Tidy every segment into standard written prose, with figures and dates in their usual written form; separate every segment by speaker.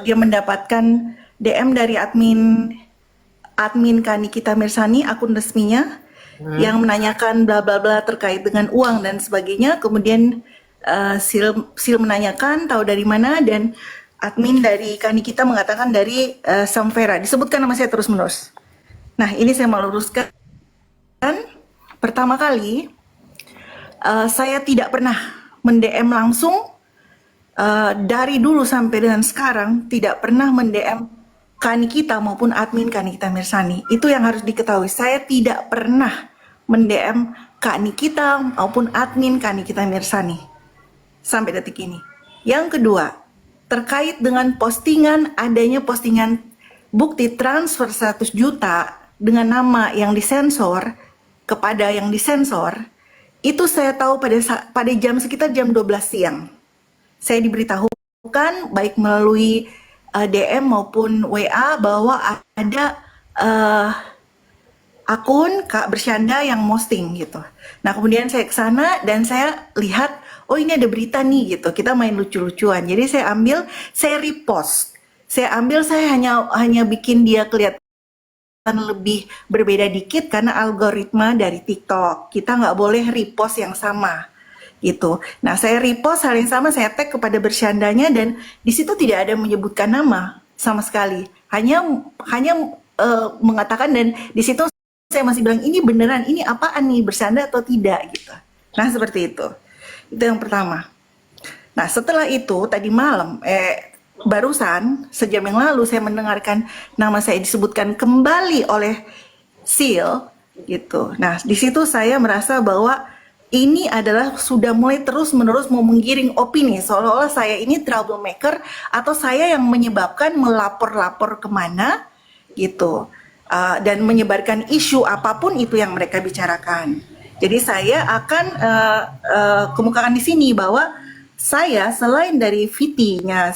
Speaker 1: dia mendapatkan DM dari admin Nikita Mirsani, akun resminya,
Speaker 2: Hmm.
Speaker 1: yang menanyakan bla bla bla terkait dengan uang dan sebagainya. Kemudian Sil menanyakan tahu dari mana, dan admin dari Nikita mengatakan dari Samvera. Disebutkan nama saya terus menerus. Nah, ini saya meluruskan. Pertama kali saya tidak pernah mendm langsung. Dari dulu sampai dengan sekarang tidak pernah mendm Nikita maupun admin Nikita Mirsani. Itu yang harus diketahui. Saya tidak pernah mendm Nikita maupun admin Nikita Mirsani sampai detik ini. Yang kedua, terkait dengan adanya postingan bukti transfer 100 juta dengan nama yang disensor kepada yang disensor, itu saya tahu pada jam sekitar jam 12 siang. Saya diberitahukan baik melalui DM maupun WA bahwa ada uh, akun Kak Bersyanda yang posting gitu. Nah, kemudian saya ke sana dan saya lihat, oh ini ada berita nih gitu. Kita main lucu-lucuan. Jadi saya repost. Saya hanya bikin dia kelihatan lebih berbeda dikit karena algoritma dari TikTok. Kita nggak boleh repost yang sama gitu. Nah, saya repost hal yang sama, saya tag kepada Bersyandanya, dan di situ tidak ada menyebutkan nama sama sekali. Hanya hanya mengatakan, dan di situ saya masih bilang ini beneran, ini apaan nih, Bersyanda atau tidak gitu. Nah, seperti itu. Itu yang pertama. Nah, setelah itu tadi malam barusan sejam yang lalu saya mendengarkan nama saya disebutkan kembali oleh Sil gitu. Nah, di situ saya merasa bahwa ini adalah sudah mulai terus-menerus mau menggiring opini seolah-olah saya ini troublemaker atau saya yang menyebabkan melapor-lapor kemana gitu. Dan menyebarkan isu apapun itu yang mereka bicarakan. Jadi saya akan kemukakan di sini bahwa saya selain dari VT-nya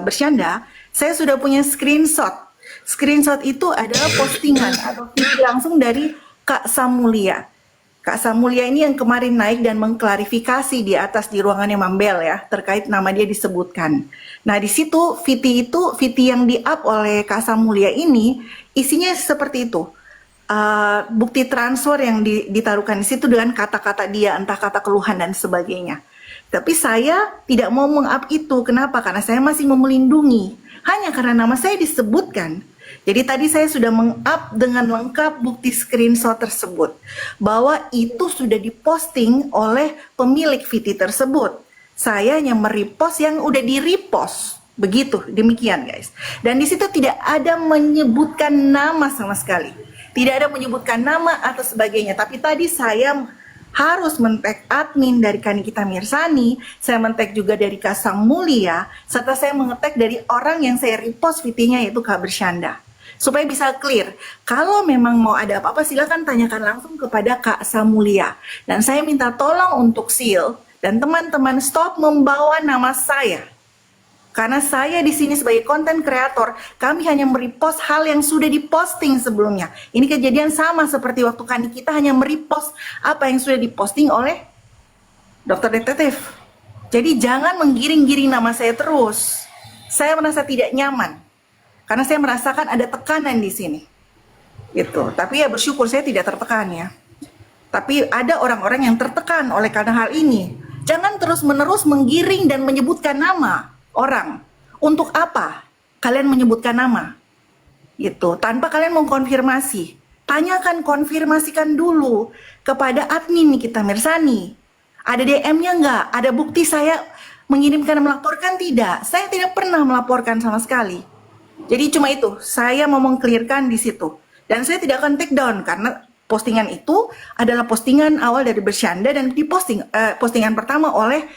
Speaker 1: Bersyanda, saya sudah punya screenshot. Screenshot itu adalah postingan atau VT langsung dari Kak Samulia. Kak Samulia ini yang kemarin naik dan mengklarifikasi di atas di ruangannya Mambel ya, terkait nama dia disebutkan. Nah, di situ VT yang di-up oleh Kak Samulia ini isinya seperti itu. Bukti transfer yang ditaruhkan di situ dengan kata-kata dia, entah kata keluhan dan sebagainya. Tapi saya tidak mau meng-up itu. Kenapa? Karena saya masih mau melindungi. Hanya karena nama saya disebutkan. Jadi tadi saya sudah meng-up dengan lengkap bukti screenshot tersebut. Bahwa itu sudah diposting oleh pemilik VT tersebut. Saya hanya merepost yang udah di-repost. Begitu, demikian guys. Dan di situ tidak ada menyebutkan nama sama sekali. Tidak ada menyebutkan nama atau sebagainya. Tapi tadi saya harus men-tag admin dari Nikita Mirsani, saya men-tag juga dari Kasang Mulia, serta saya menge-tag dari orang yang saya repost VT-nya, yaitu Kak Bersyanda. Supaya bisa clear, kalau memang mau ada apa-apa silakan tanyakan langsung kepada Kak Samulia. Dan saya minta tolong untuk Sil dan teman-teman stop membawa nama saya. Karena saya di sini sebagai konten kreator, kami hanya merepost hal yang sudah diposting sebelumnya. Ini kejadian sama seperti waktu kita hanya merepost apa yang sudah diposting oleh Dokter Detektif. Jadi jangan menggiring-giring nama saya terus. Saya merasa tidak nyaman karena saya merasakan ada tekanan di sini. Gitu. Tapi ya bersyukur saya tidak tertekan ya. Tapi ada orang-orang yang tertekan oleh karena hal ini. Jangan terus-menerus menggiring dan menyebutkan nama orang. Untuk apa kalian menyebutkan nama? Gitu, tanpa kalian mengkonfirmasi. Tanyakan, konfirmasikan dulu kepada admin Nikita Mirsani. Ada DM-nya nggak? Ada bukti saya mengirimkan melaporkan? Tidak. Saya tidak pernah melaporkan sama sekali. Jadi cuma itu, saya mau mengklirkan di situ. Dan saya tidak akan take down karena postingan itu adalah postingan awal dari Bersyanda dan diposting postingan pertama oleh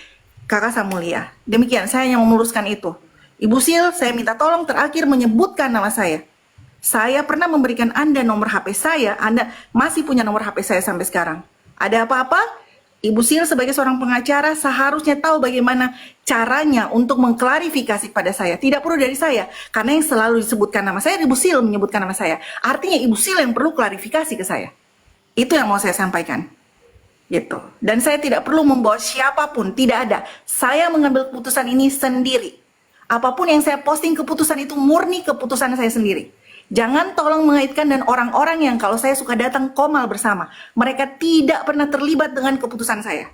Speaker 1: Kakak Samulia. Demikian, saya yang memeluruskan itu. Ibu Sil, saya minta tolong terakhir menyebutkan nama saya. Saya pernah memberikan Anda nomor HP saya, Anda masih punya nomor HP saya sampai sekarang. Ada apa-apa? Ibu Sil sebagai seorang pengacara seharusnya tahu bagaimana caranya untuk mengklarifikasi pada saya. Tidak perlu dari saya, karena yang selalu disebutkan nama saya, Ibu Sil menyebutkan nama saya. Artinya Ibu Sil yang perlu klarifikasi ke saya. Itu yang mau saya sampaikan. Gitu. Dan saya tidak perlu membawa siapapun, tidak ada. Saya mengambil keputusan ini sendiri. Apapun yang saya posting keputusan itu murni keputusan saya sendiri. Jangan tolong mengaitkan dan orang-orang yang kalau saya suka datang komal bersama, mereka tidak pernah terlibat dengan keputusan saya.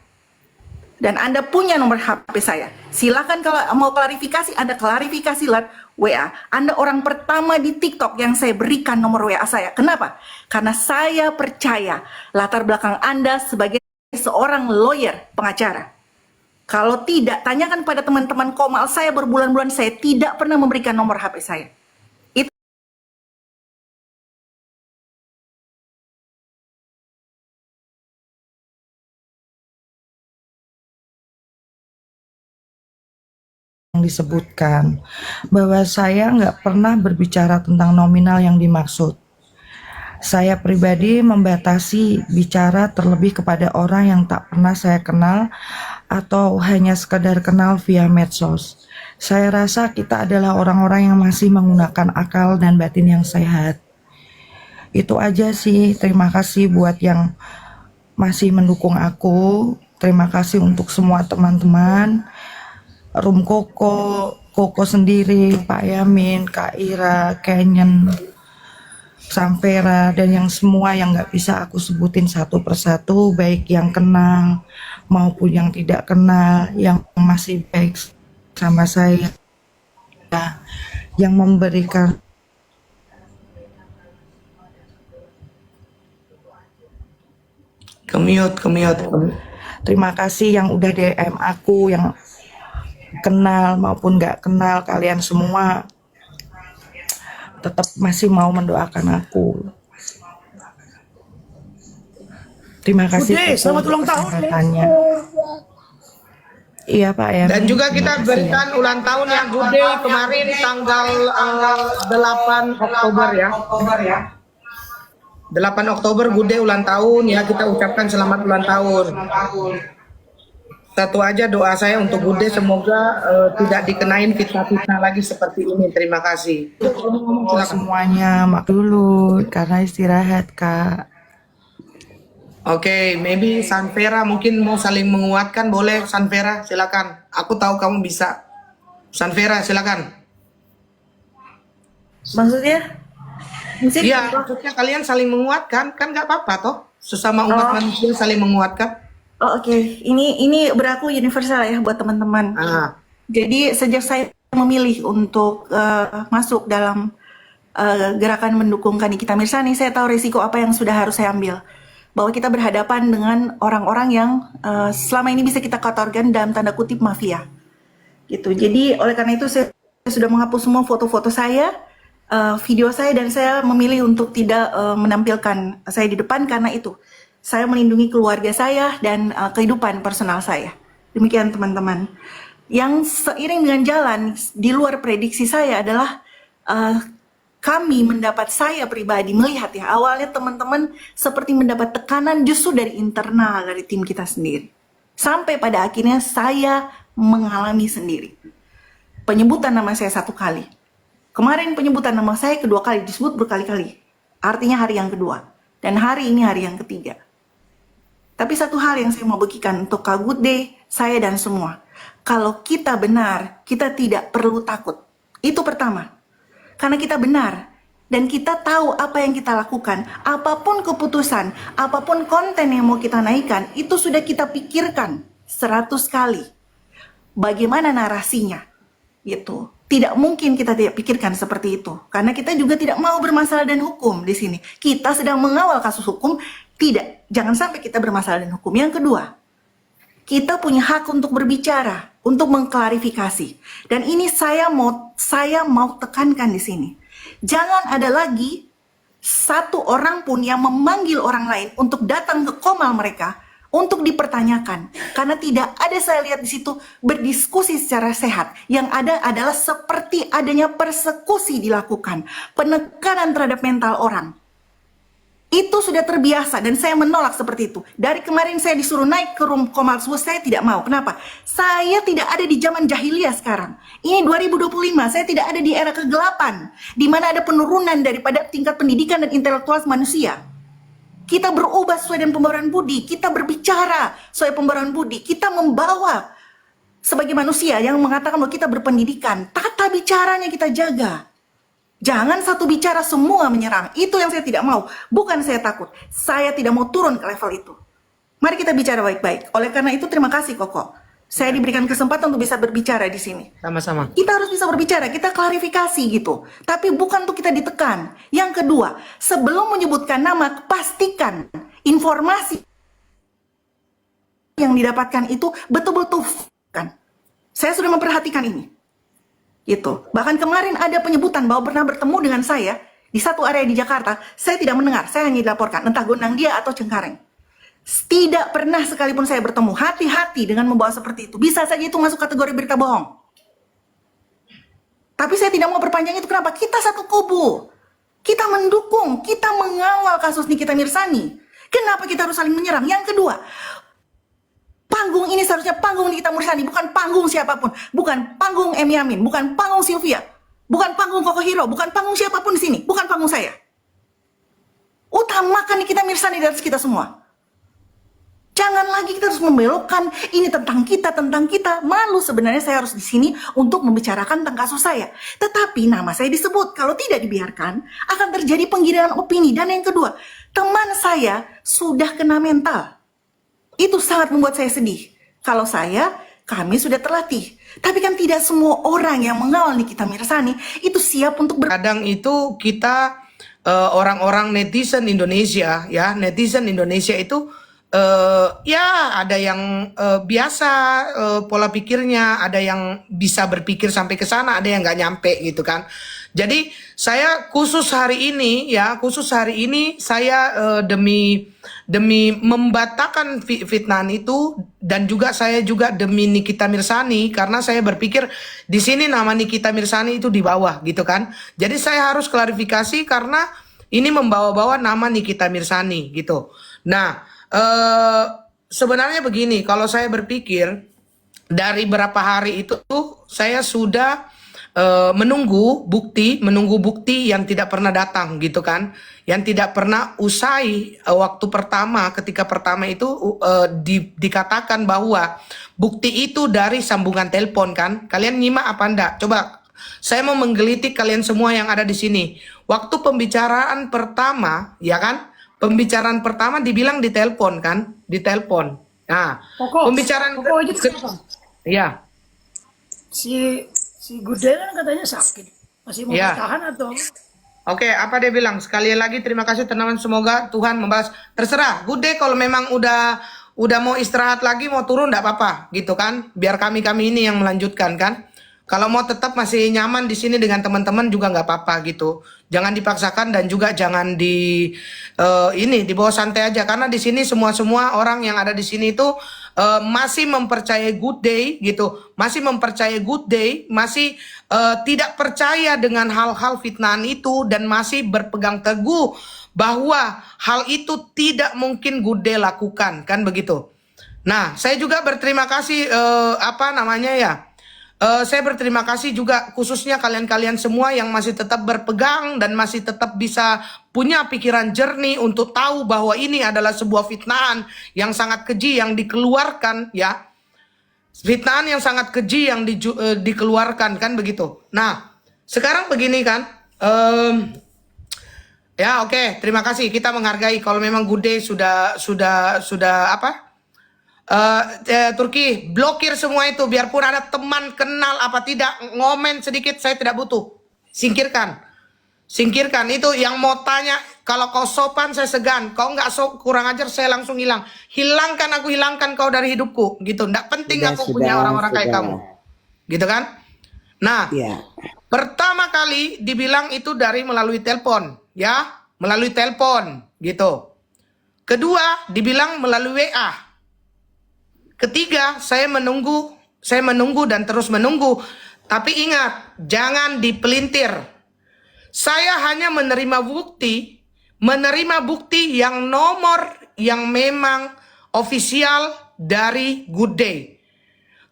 Speaker 1: Dan Anda punya nomor HP saya. Silakan kalau mau klarifikasi, Anda klarifikasi lewat WA. Anda orang pertama di TikTok yang saya berikan nomor WA saya. Kenapa? Karena saya percaya latar belakang Anda sebagai seorang lawyer, pengacara. Kalau tidak, tanyakan pada teman-teman komal saya berbulan-bulan saya tidak pernah memberikan nomor HP saya. Itu
Speaker 2: yang disebutkan bahwa saya nggak pernah berbicara tentang nominal yang dimaksud. Saya pribadi membatasi bicara terlebih kepada orang yang tak pernah saya kenal atau hanya sekedar kenal via medsos. Saya rasa kita adalah orang-orang yang masih menggunakan akal dan batin yang sehat. Itu aja sih. Terima kasih buat yang masih mendukung aku. Terima kasih untuk semua teman-teman. Rum Koko sendiri, Pak Yamin, Kak Ira, Kenyen, Samvera, dan yang semua yang nggak bisa aku sebutin satu persatu, baik yang kenal maupun yang tidak kenal, yang masih baik sama saya, yang memberikan.
Speaker 3: Kemiut.
Speaker 2: Terima kasih yang udah DM aku, yang kenal maupun nggak kenal, kalian semua tetap masih mau mendoakan aku. Terima kasih
Speaker 3: Bude, selamat ulang tahun.
Speaker 2: kesempatannya. Iya Pak ya.
Speaker 3: Dan juga kita berikan ulang tahun yang Bude kemarin tanggal 8 Oktober ya. 8 Oktober Bude ulang tahun ya, kita ucapkan selamat ulang tahun. Satu aja doa saya untuk Bude, semoga tidak dikenain fitnah-fitnah lagi seperti ini. Terima kasih. Silakan.
Speaker 2: Semuanya mak dulu karena istirahat Kak.
Speaker 3: Oke, maybe Sanvera mungkin mau saling menguatkan, boleh Sanvera, silakan. Aku tahu kamu bisa. Sanvera, silakan.
Speaker 1: maksudnya?
Speaker 3: Iya, maksudnya kalian saling menguatkan, kan nggak apa-apa toh. Sesama umat manusia saling menguatkan.
Speaker 1: Oh, oke. Ini berlaku universal ya buat teman-teman. Jadi sejak saya memilih untuk masuk dalam gerakan mendukung Nikita Mirzani, saya tahu risiko apa yang sudah harus saya ambil. Bahwa kita berhadapan dengan orang-orang yang selama ini bisa kita kategorikan dalam tanda kutip mafia. Gitu. Jadi oleh karena itu saya sudah menghapus semua foto-foto saya, video saya, dan saya memilih untuk tidak menampilkan saya di depan karena itu. Saya melindungi keluarga saya dan kehidupan personal saya. Demikian teman-teman. Yang seiring dengan jalan di luar prediksi saya adalah kami mendapat, saya pribadi melihat ya, awalnya teman-teman seperti mendapat tekanan justru dari internal dari tim kita sendiri. Sampai pada akhirnya saya mengalami sendiri. Penyebutan nama saya 1 kali. Kemarin penyebutan nama saya 2 kali, disebut berkali-kali. Artinya hari yang kedua. Dan hari ini hari yang ketiga. Tapi satu hal yang saya mau bagikan untuk Kak Gude, saya dan semua. Kalau kita benar, kita tidak perlu takut. Itu pertama. Karena kita benar. Dan kita tahu apa yang kita lakukan. Apapun keputusan, apapun konten yang mau kita naikkan, itu sudah kita pikirkan 100 kali. Bagaimana narasinya? Gitu. Tidak mungkin kita tidak pikirkan seperti itu. Karena kita juga tidak mau bermasalah dan hukum di sini. Kita sedang mengawal kasus hukum. Tidak, jangan sampai kita bermasalah dengan hukum. Yang kedua, kita punya hak untuk berbicara, untuk mengklarifikasi. Dan ini saya mau tekankan di sini. Jangan ada lagi satu orang pun yang memanggil orang lain untuk datang ke komal mereka untuk dipertanyakan. Karena tidak ada, saya lihat di situ, berdiskusi secara sehat. Yang ada adalah seperti adanya persekusi dilakukan, penekanan terhadap mental orang. Itu sudah terbiasa dan saya menolak seperti itu. Dari kemarin saya disuruh naik ke room Komal Subuh, saya tidak mau. Kenapa? Saya tidak ada di zaman jahiliyah sekarang. Ini 2025, saya tidak ada di era kegelapan, di mana ada penurunan daripada tingkat pendidikan dan intelektual manusia. Kita berubah sesuai dengan pembawaan budi, kita berbicara sesuai pembawaan budi, kita membawa sebagai manusia yang mengatakan bahwa kita berpendidikan, tata bicaranya kita jaga. Jangan satu bicara semua menyerang. Itu yang saya tidak mau. Bukan saya takut. Saya tidak mau turun ke level itu. Mari kita bicara baik-baik. Oleh karena itu terima kasih Koko. Saya diberikan kesempatan untuk bisa berbicara di sini.
Speaker 3: Sama-sama.
Speaker 1: Kita harus bisa berbicara, kita klarifikasi gitu. Tapi bukan untuk kita ditekan. Yang kedua, sebelum menyebutkan nama, pastikan informasi yang didapatkan itu betul-betul kan. Saya sudah memperhatikan ini. Gitu. Bahkan kemarin ada penyebutan bahwa pernah bertemu dengan saya di satu area di Jakarta. Saya tidak mendengar, saya hanya dilaporkan entah Gondang Dia atau Cengkareng. Tidak pernah sekalipun saya bertemu. Hati-hati dengan membawa seperti itu. Bisa saja itu masuk kategori berita bohong. Tapi saya tidak mau perpanjang itu. Kenapa? Kita satu kubu. Kita mendukung, kita mengawal kasus Nikita Mirzani. Kenapa kita harus saling menyerang? Yang kedua, panggung ini seharusnya panggung Nikita Mirzani, bukan panggung siapapun. Bukan panggung Emi Amin, bukan panggung Sylvia, bukan panggung Koko Hiro, bukan panggung siapapun di sini, bukan panggung saya. Utamakan Nikita Mirzani dari kita semua. Jangan lagi kita harus membelokkan ini tentang kita. Malu sebenarnya saya harus di sini untuk membicarakan tentang kasus saya. Tetapi nama saya disebut. Kalau tidak dibiarkan, akan terjadi penggiringan opini. Dan yang kedua, teman saya sudah kena mental. Itu sangat membuat saya sedih. Kalau kami sudah terlatih. Tapi kan tidak semua orang yang mengawal Nikita Mirzani itu siap untuk
Speaker 3: Kadang itu kita orang-orang netizen Indonesia, ya, netizen Indonesia itu ya ada yang biasa pola pikirnya, ada yang bisa berpikir sampai ke sana, ada yang nggak nyampe gitu kan. Jadi saya khusus hari ini saya demi membatalkan fitnah itu, dan juga saya juga demi Nikita Mirzani, karena saya berpikir di sini nama Nikita Mirzani itu di bawah gitu kan. Jadi saya harus klarifikasi karena ini membawa-bawa nama Nikita Mirzani gitu. Nah, sebenarnya begini, kalau saya berpikir dari berapa hari itu saya sudah menunggu bukti yang tidak pernah datang gitu kan, yang tidak pernah usai. Waktu pertama, ketika pertama itu dikatakan bahwa bukti itu dari sambungan telepon kan. Kalian nyimak apa enggak? Coba saya mau menggelitik kalian semua yang ada di sini. Waktu pembicaraan pertama, ya kan? Pembicaraan pertama dibilang di telepon kan, di telepon. Nah, pembicaraan ya.
Speaker 4: Si Gude kan katanya sakit, masih mau
Speaker 3: Ya.
Speaker 4: bertahan atau?
Speaker 3: Oke, apa dia bilang? Sekali lagi terima kasih teman-teman, semoga Tuhan membalas. Terserah, Gude kalau memang udah mau istirahat lagi, mau turun enggak apa-apa gitu kan. Biar kami ini yang melanjutkan kan. Kalau mau tetap masih nyaman di sini dengan teman-teman juga nggak apa-apa gitu. Jangan dipaksakan dan juga jangan dibawa santai aja, karena di sini semua orang yang ada di sini itu masih mempercayai Good Day gitu, masih mempercayai Good Day, masih tidak percaya dengan hal-hal fitnahan itu, dan masih berpegang teguh bahwa hal itu tidak mungkin Good Day lakukan kan begitu. Nah, saya juga berterima kasih saya berterima kasih juga khususnya kalian-kalian semua yang masih tetap berpegang dan masih tetap bisa punya pikiran jernih untuk tahu bahwa ini adalah sebuah fitnahan yang sangat keji yang dikeluarkan, ya. Fitnahan yang sangat keji yang dikeluarkan kan begitu. Nah, sekarang begini kan. Ya, oke, terima kasih. Kita menghargai kalau memang Gude sudah apa? Turki blokir semua itu, biarpun ada teman kenal apa tidak ngomen sedikit, saya tidak butuh. Singkirkan itu. Yang mau tanya, kalau kau sopan saya segan, kau nggak kurang ajar saya langsung hilangkan kau dari hidupku gitu. Nggak penting aku punya orang-orang kayak kamu gitu kan. Nah, pertama kali dibilang itu melalui telepon, ya, melalui telepon gitu. Kedua dibilang melalui WA. Ketiga, saya menunggu dan terus menunggu. Tapi ingat, jangan dipelintir. Saya hanya menerima bukti yang nomor yang memang ofisial dari Good Day.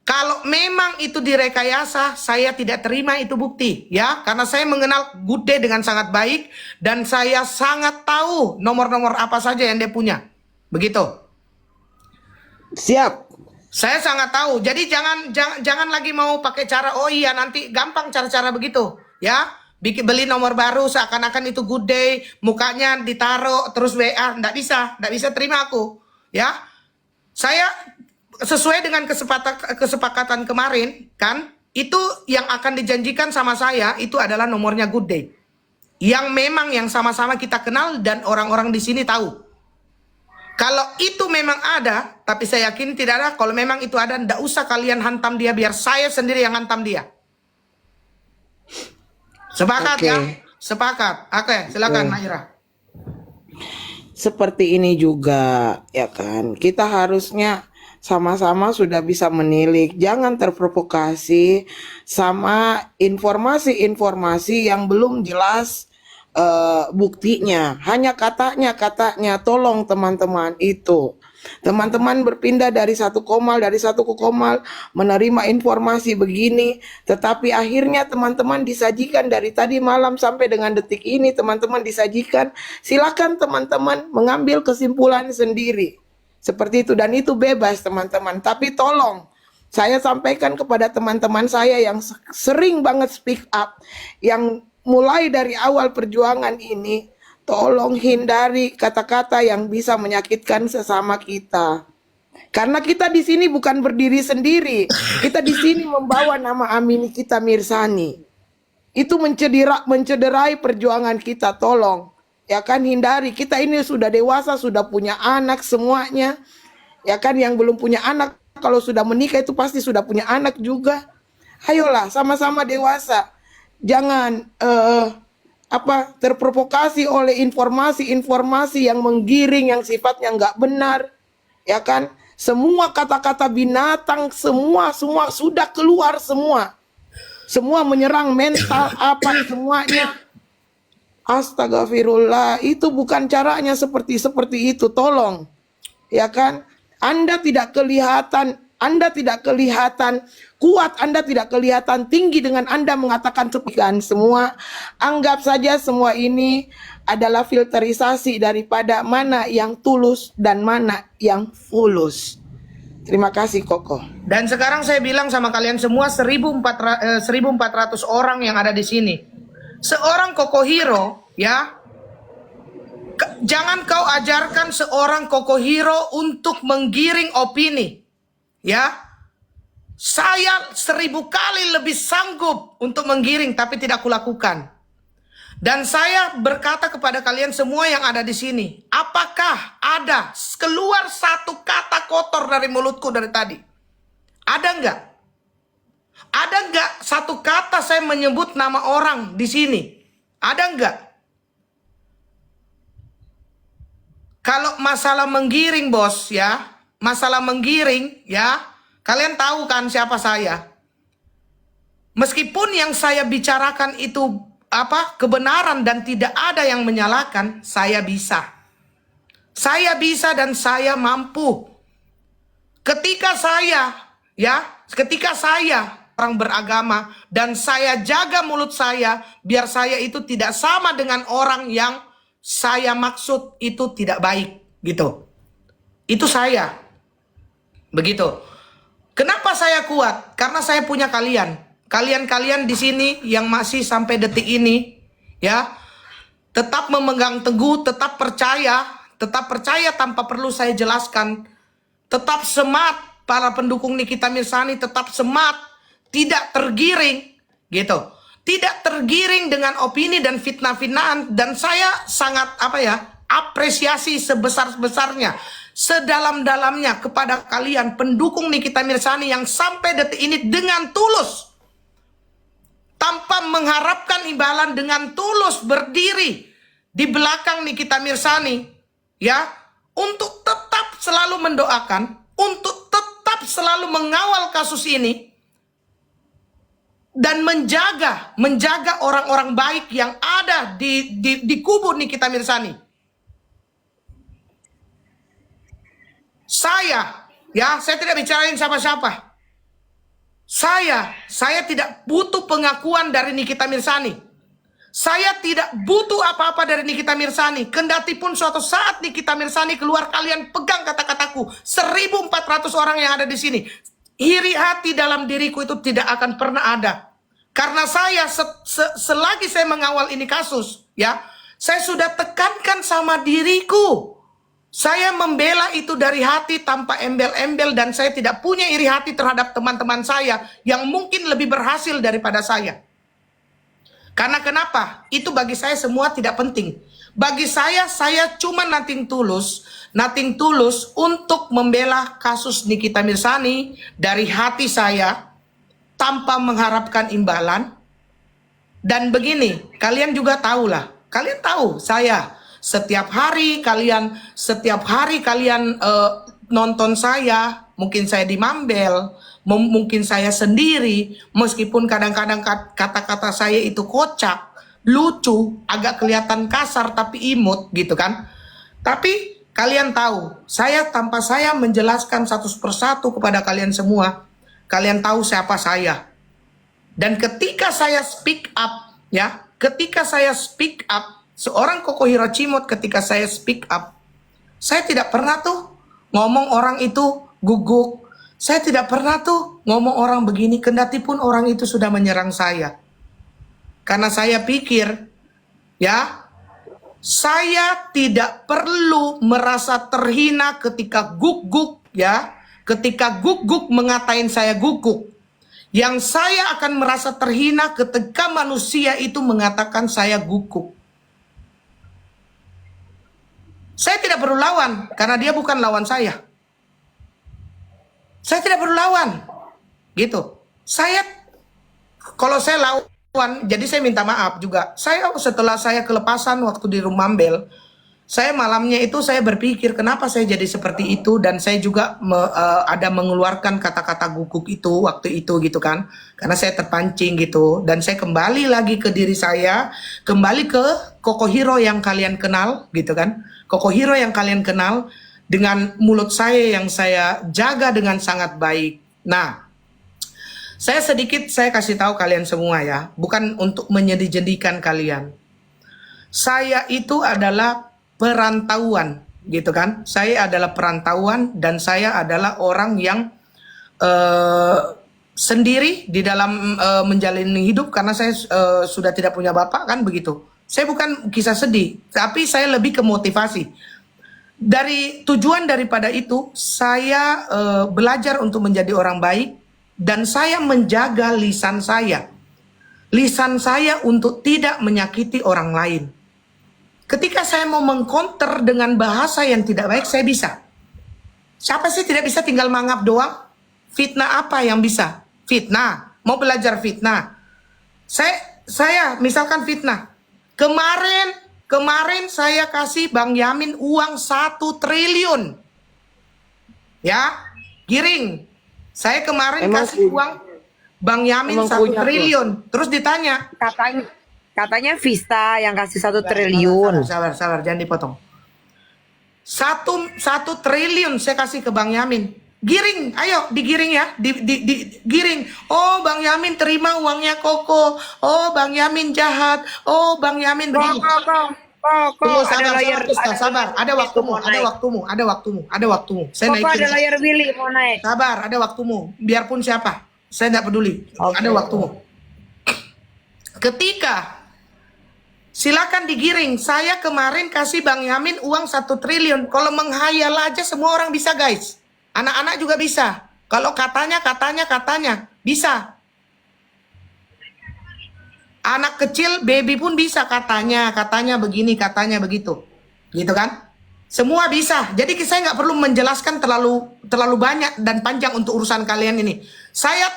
Speaker 3: Kalau memang itu direkayasa, saya tidak terima itu bukti, ya, karena saya mengenal Good Day dengan sangat baik dan saya sangat tahu nomor-nomor apa saja yang dia punya. Begitu.
Speaker 5: Siap.
Speaker 3: Saya sangat tahu. Jadi jangan lagi mau pakai cara oh iya nanti gampang cara-cara begitu, ya. Bikin beli nomor baru seakan-akan itu good day, mukanya ditaruh terus WA, nggak bisa terima aku, ya. Saya sesuai dengan kesepakatan kemarin kan, itu yang akan dijanjikan sama saya itu adalah nomornya good day. Yang memang yang sama-sama kita kenal dan orang-orang di sini tahu. Kalau itu memang ada, tapi saya yakin tidak ada. Kalau memang itu ada, ndak usah kalian hantam dia, biar saya sendiri yang hantam dia. Sepakat
Speaker 5: Oke.
Speaker 3: ya? Sepakat. Oke, silakan Naira.
Speaker 5: Seperti ini juga, ya kan? Kita harusnya sama-sama sudah bisa menilik. Jangan terprovokasi sama informasi-informasi yang belum jelas buktinya. Hanya katanya, tolong teman-teman itu. Teman-teman berpindah dari satu ke komal, menerima informasi begini, tetapi akhirnya teman-teman disajikan dari tadi malam sampai dengan detik ini, teman-teman disajikan. Silakan teman-teman mengambil kesimpulan sendiri. Seperti itu, dan itu bebas teman-teman. Tapi tolong, saya sampaikan kepada teman-teman saya yang sering banget speak up, yang mulai dari awal perjuangan ini, tolong hindari kata-kata yang bisa menyakitkan sesama kita. Karena kita di sini bukan berdiri sendiri. Kita di sini membawa nama Amini kita Mirsani. Itu mencederai perjuangan kita, tolong. Ya kan, hindari. Kita ini sudah dewasa, sudah punya anak semuanya. Ya kan, yang belum punya anak kalau sudah menikah itu pasti sudah punya anak juga. Ayolah, sama-sama dewasa. Jangan terprovokasi oleh informasi-informasi yang menggiring, yang sifatnya nggak benar, ya kan? Semua kata-kata binatang, semua sudah keluar semua menyerang mental semuanya. Astagfirullah, itu bukan caranya seperti itu, tolong, ya kan? Anda tidak kelihatan kuat, Anda tidak kelihatan tinggi dengan Anda mengatakan sepikan semua. Anggap saja semua ini adalah filterisasi daripada mana yang tulus dan mana yang fulus. Terima kasih Koko.
Speaker 3: Dan sekarang saya bilang sama kalian semua 1.400 orang yang ada di sini. Seorang Koko Hero, ya. Jangan kau ajarkan seorang Koko Hero untuk menggiring opini. Ya, saya 1000 kali lebih sanggup untuk menggiring, tapi tidak kulakukan. Dan saya berkata kepada kalian semua yang ada di sini, apakah ada keluar satu kata kotor dari mulutku dari tadi? Ada enggak? Ada enggak satu kata saya menyebut nama orang di sini? Ada enggak? Kalau masalah menggiring, bos, ya. Masalah menggiring, ya, kalian tahu kan siapa saya. Meskipun yang saya bicarakan itu kebenaran dan tidak ada yang menyalahkan, saya bisa. Saya bisa dan saya mampu. Ketika saya orang beragama dan saya jaga mulut saya, biar saya itu tidak sama dengan orang yang saya maksud itu tidak baik, gitu. Itu saya. Begitu. Kenapa saya kuat? Karena saya punya kalian. Kalian di sini yang masih sampai detik ini, ya, tetap memegang teguh, tetap percaya tanpa perlu saya jelaskan. Tetap semangat para pendukung Nikita Mirsani, tetap semangat, tidak tergiring, gitu. Tidak tergiring dengan opini dan fitnah-fitnahan, dan saya sangat apresiasi sebesar-besarnya, sedalam-dalamnya kepada kalian pendukung Nikita Mirsani yang sampai detik ini dengan tulus, tanpa mengharapkan imbalan, dengan tulus berdiri di belakang Nikita Mirsani, ya, untuk tetap selalu mendoakan, untuk tetap selalu mengawal kasus ini dan menjaga orang-orang baik yang ada di kubu Nikita Mirsani. Saya tidak bicarain siapa-siapa. Saya tidak butuh pengakuan dari Nikita Mirsani. Saya tidak butuh apa-apa dari Nikita Mirzani. Kendati pun suatu saat Nikita Mirzani keluar, kalian pegang kata-kataku. 1.400 orang yang ada di sini. Iri hati dalam diriku itu tidak akan pernah ada. Karena saya selagi saya mengawal ini kasus, ya, saya sudah tekankan sama diriku. Saya membela itu dari hati tanpa embel-embel, dan saya tidak punya iri hati terhadap teman-teman saya yang mungkin lebih berhasil daripada saya. Karena kenapa? Itu bagi saya semua tidak penting. Bagi saya cuma nothing tulus untuk membela kasus Nikita Mirzani dari hati saya tanpa mengharapkan imbalan. Dan begini, kalian juga tahulah. Kalian tahu saya setiap hari kalian nonton saya, mungkin saya di Mambel, mungkin saya sendiri, meskipun kadang-kadang kata-kata saya itu kocak, lucu, agak kelihatan kasar tapi imut gitu kan. Tapi kalian tahu, tanpa saya menjelaskan satu persatu kepada kalian semua, kalian tahu siapa saya. Dan ketika saya speak up, ya, seorang Koko Hirocimot, ketika saya speak up, saya tidak pernah tuh ngomong orang itu guguk. Saya tidak pernah tuh ngomong orang begini, kendati pun orang itu sudah menyerang saya. Karena saya pikir, ya, saya tidak perlu merasa terhina ketika guguk, ya, ketika guguk mengatain saya guguk. Yang saya akan merasa terhina ketika manusia itu mengatakan saya guguk. Saya tidak perlu lawan, karena dia bukan lawan saya. Saya tidak perlu lawan, gitu. Kalau saya lawan, jadi saya minta maaf juga. Setelah saya kelepasan waktu di Rumambel, saya malamnya itu saya berpikir kenapa saya jadi seperti itu, dan saya juga ada mengeluarkan kata-kata guguk itu waktu itu gitu kan, karena saya terpancing gitu, dan saya kembali lagi ke diri saya, kembali ke Koko Hiro yang kalian kenal gitu kan, Koko Hiro yang kalian kenal. Dengan mulut saya yang saya jaga dengan sangat baik. Nah, saya kasih tahu kalian semua ya, bukan untuk menyedih-jedikan kalian. Saya itu adalah perantauan, gitu kan? Saya adalah perantauan, dan saya adalah orang yang sendiri di dalam menjalani hidup, karena saya sudah tidak punya bapak kan begitu. Saya bukan kisah sedih, tapi saya lebih ke motivasi. Dari tujuan daripada itu, saya belajar untuk menjadi orang baik, dan saya menjaga lisan saya. Lisan saya untuk tidak menyakiti orang lain. Ketika saya mau mengkonter dengan bahasa yang tidak baik, saya bisa. Siapa sih tidak bisa tinggal mangap doang? Fitnah apa yang bisa? Fitnah. Mau belajar fitnah. Saya misalkan fitnah. Kemarin saya kasih Bang Yamin uang 1 triliun. Ya, giring. Saya kemarin kasih uang Bang Yamin 1 triliun. Terus ditanya.
Speaker 6: Katanya Vista yang kasih 1 triliun.
Speaker 3: Sabar, jangan dipotong. 1 triliun saya kasih ke Bang Yamin. Giring, ayo digiring ya, digiring. Oh, Bang Yamin terima uangnya Koko. Oh, Bang Yamin jahat. Oh, Bang Yamin begini. Tunggu, sabar. Ada waktumu. Saya naik.
Speaker 6: Ada layar Willy mau naik.
Speaker 3: Sabar, ada waktumu. Biarpun siapa, saya tidak peduli. Ada waktumu. Ketika silakan digiring. Saya kemarin kasih Bang Yamin uang 1 triliun. Kalau menghayal aja semua orang bisa, guys. Anak-anak juga bisa. Kalau katanya bisa. Anak kecil, baby pun bisa katanya begini, katanya begitu. Gitu kan? Semua bisa. Jadi saya nggak perlu menjelaskan terlalu banyak dan panjang untuk urusan kalian ini. Saya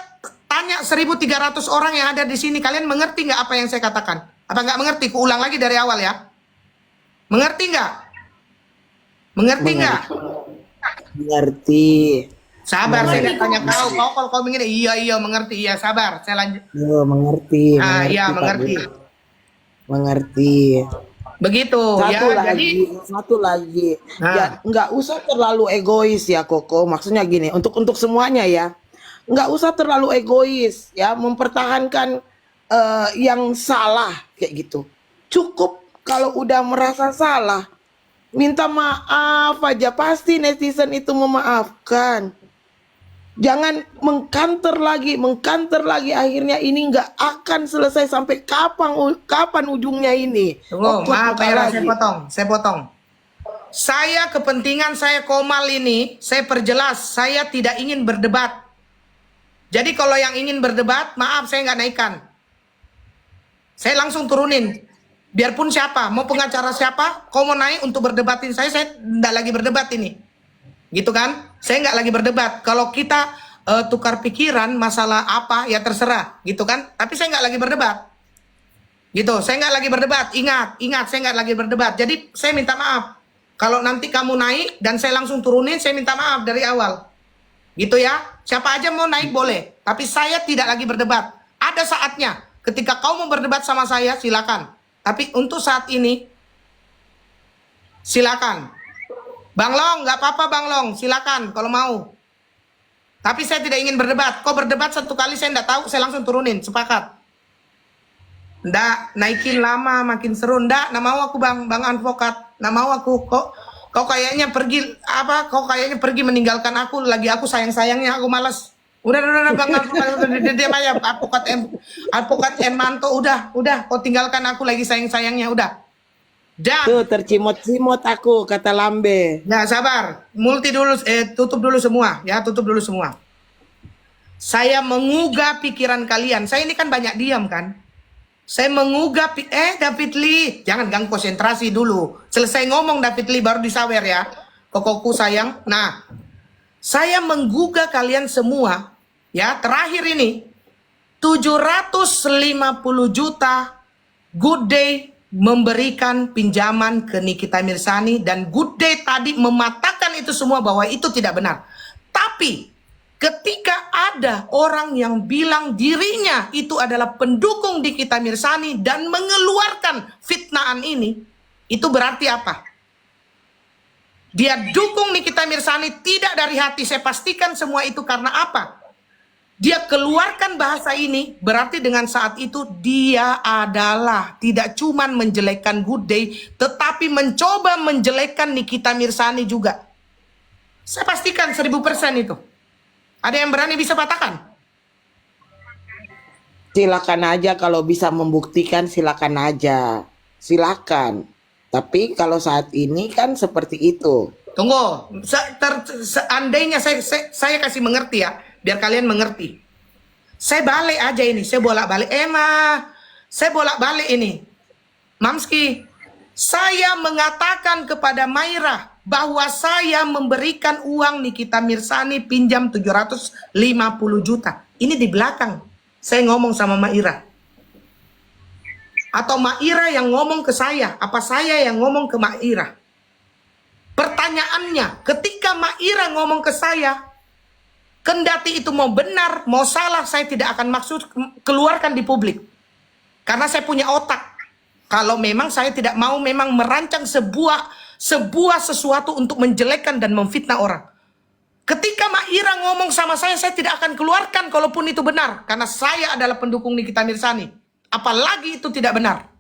Speaker 3: tanya 1.300 orang yang ada di sini, kalian mengerti nggak apa yang saya katakan? Apa nggak mengerti? Kuulang lagi dari awal ya. Mengerti nggak? Mengerti nggak?
Speaker 5: Mengerti.
Speaker 3: Sabar, saya nggak tanya kau kalau begini. Iya mengerti. Iya, sabar. Saya lanjut.
Speaker 5: Mengerti.
Speaker 3: Iya, mengerti.
Speaker 5: Mengerti.
Speaker 3: Begitu
Speaker 5: Satu lagi. Ya, nggak usah terlalu egois ya Koko. Maksudnya gini, untuk semuanya ya. Nggak usah terlalu egois ya, mempertahankan yang salah kayak gitu. Cukup kalau udah merasa salah, minta maaf aja, pasti netizen itu memaafkan. Jangan mengkanter lagi, akhirnya ini nggak akan selesai sampai kapan ujungnya ini.
Speaker 3: Tunggu,
Speaker 5: Okot
Speaker 3: maaf
Speaker 5: buka
Speaker 3: Maira,
Speaker 5: lagi.
Speaker 3: saya potong. Saya kepentingan saya Komal ini, saya perjelas, saya tidak ingin berdebat. Jadi kalau yang ingin berdebat, maaf saya nggak naikkan. Saya langsung turunin. Biarpun siapa, mau pengacara siapa, kau mau naik untuk berdebatin saya nggak lagi berdebat ini. Gitu kan? Saya nggak lagi berdebat. Kalau kita tukar pikiran masalah apa, ya terserah. Gitu kan? Tapi saya nggak lagi berdebat. Gitu, saya nggak lagi berdebat. Ingat, saya nggak lagi berdebat. Jadi saya minta maaf. Kalau nanti kamu naik dan saya langsung turunin, saya minta maaf dari awal. Gitu ya. Siapa aja mau naik boleh. Tapi saya tidak lagi berdebat. Ada saatnya. Ketika kau mau berdebat sama saya, silakan. Tapi untuk saat ini, silakan. Bang Long, nggak apa-apa Bang Long, silakan kalau mau. Tapi saya tidak ingin berdebat. Kau berdebat satu kali saya nggak tahu, saya langsung turunin, sepakat. Nggak, naikin lama, makin seru. Nggak mau aku Bang Advokat. Nggak mau aku. Kau kayaknya pergi, kau kayaknya pergi meninggalkan aku, lagi aku sayang-sayangnya, aku malas. Udah Bang Advokat, diam aja. Advokat M Manto, udah, kau tinggalkan aku lagi sayang-sayangnya, udah. Dan,
Speaker 5: Tuh tercimot-cimot aku, kata Lambe.
Speaker 3: nah sabar, tutup dulu semua, ya tutup dulu semua. Saya mengugah pikiran kalian. Saya ini kan banyak diam kan. Saya mengugah, David Lee, jangan ganggu konsentrasi dulu. Selesai ngomong David Lee baru disawer ya. Kokoku sayang. Nah, saya menggugah kalian semua, ya terakhir ini 750 juta Good Day memberikan pinjaman ke Nikita Mirzani, dan Good Day tadi mematakan itu semua bahwa itu tidak benar. Tapi ketika ada orang yang bilang dirinya itu adalah pendukung Nikita Mirzani dan mengeluarkan fitnahan ini, itu berarti apa? Dia dukung Nikita Mirzani tidak dari hati. Saya pastikan semua itu karena apa? Dia keluarkan bahasa ini, berarti dengan saat itu dia adalah tidak cuman menjelekkan Good Day, tetapi mencoba menjelekkan Nikita Mirzani juga. Saya pastikan 1000% itu. Ada yang berani bisa katakan?
Speaker 5: Silakan aja, kalau bisa membuktikan silakan aja. Silakan. Tapi kalau saat ini kan seperti itu.
Speaker 3: Tunggu, seandainya saya kasih mengerti ya, biar kalian mengerti. Saya balik aja ini, saya bolak-balik. Saya bolak-balik ini. Mamski, saya mengatakan kepada Maira bahwa saya memberikan uang Nikita Mirzani pinjam 750 juta. Ini di belakang. Saya ngomong sama Maira. Atau Maira yang ngomong ke saya, apa saya yang ngomong ke Maira? Pertanyaannya, ketika Maira ngomong ke saya, kendati itu mau benar, mau salah, saya tidak akan maksud keluarkan di publik. Karena saya punya otak. Kalau memang saya tidak mau memang merancang sebuah sesuatu untuk menjelekkan dan memfitnah orang. Ketika Maira ngomong sama saya tidak akan keluarkan kalaupun itu benar. Karena saya adalah pendukung Nikita Mirzani. Apalagi itu tidak benar.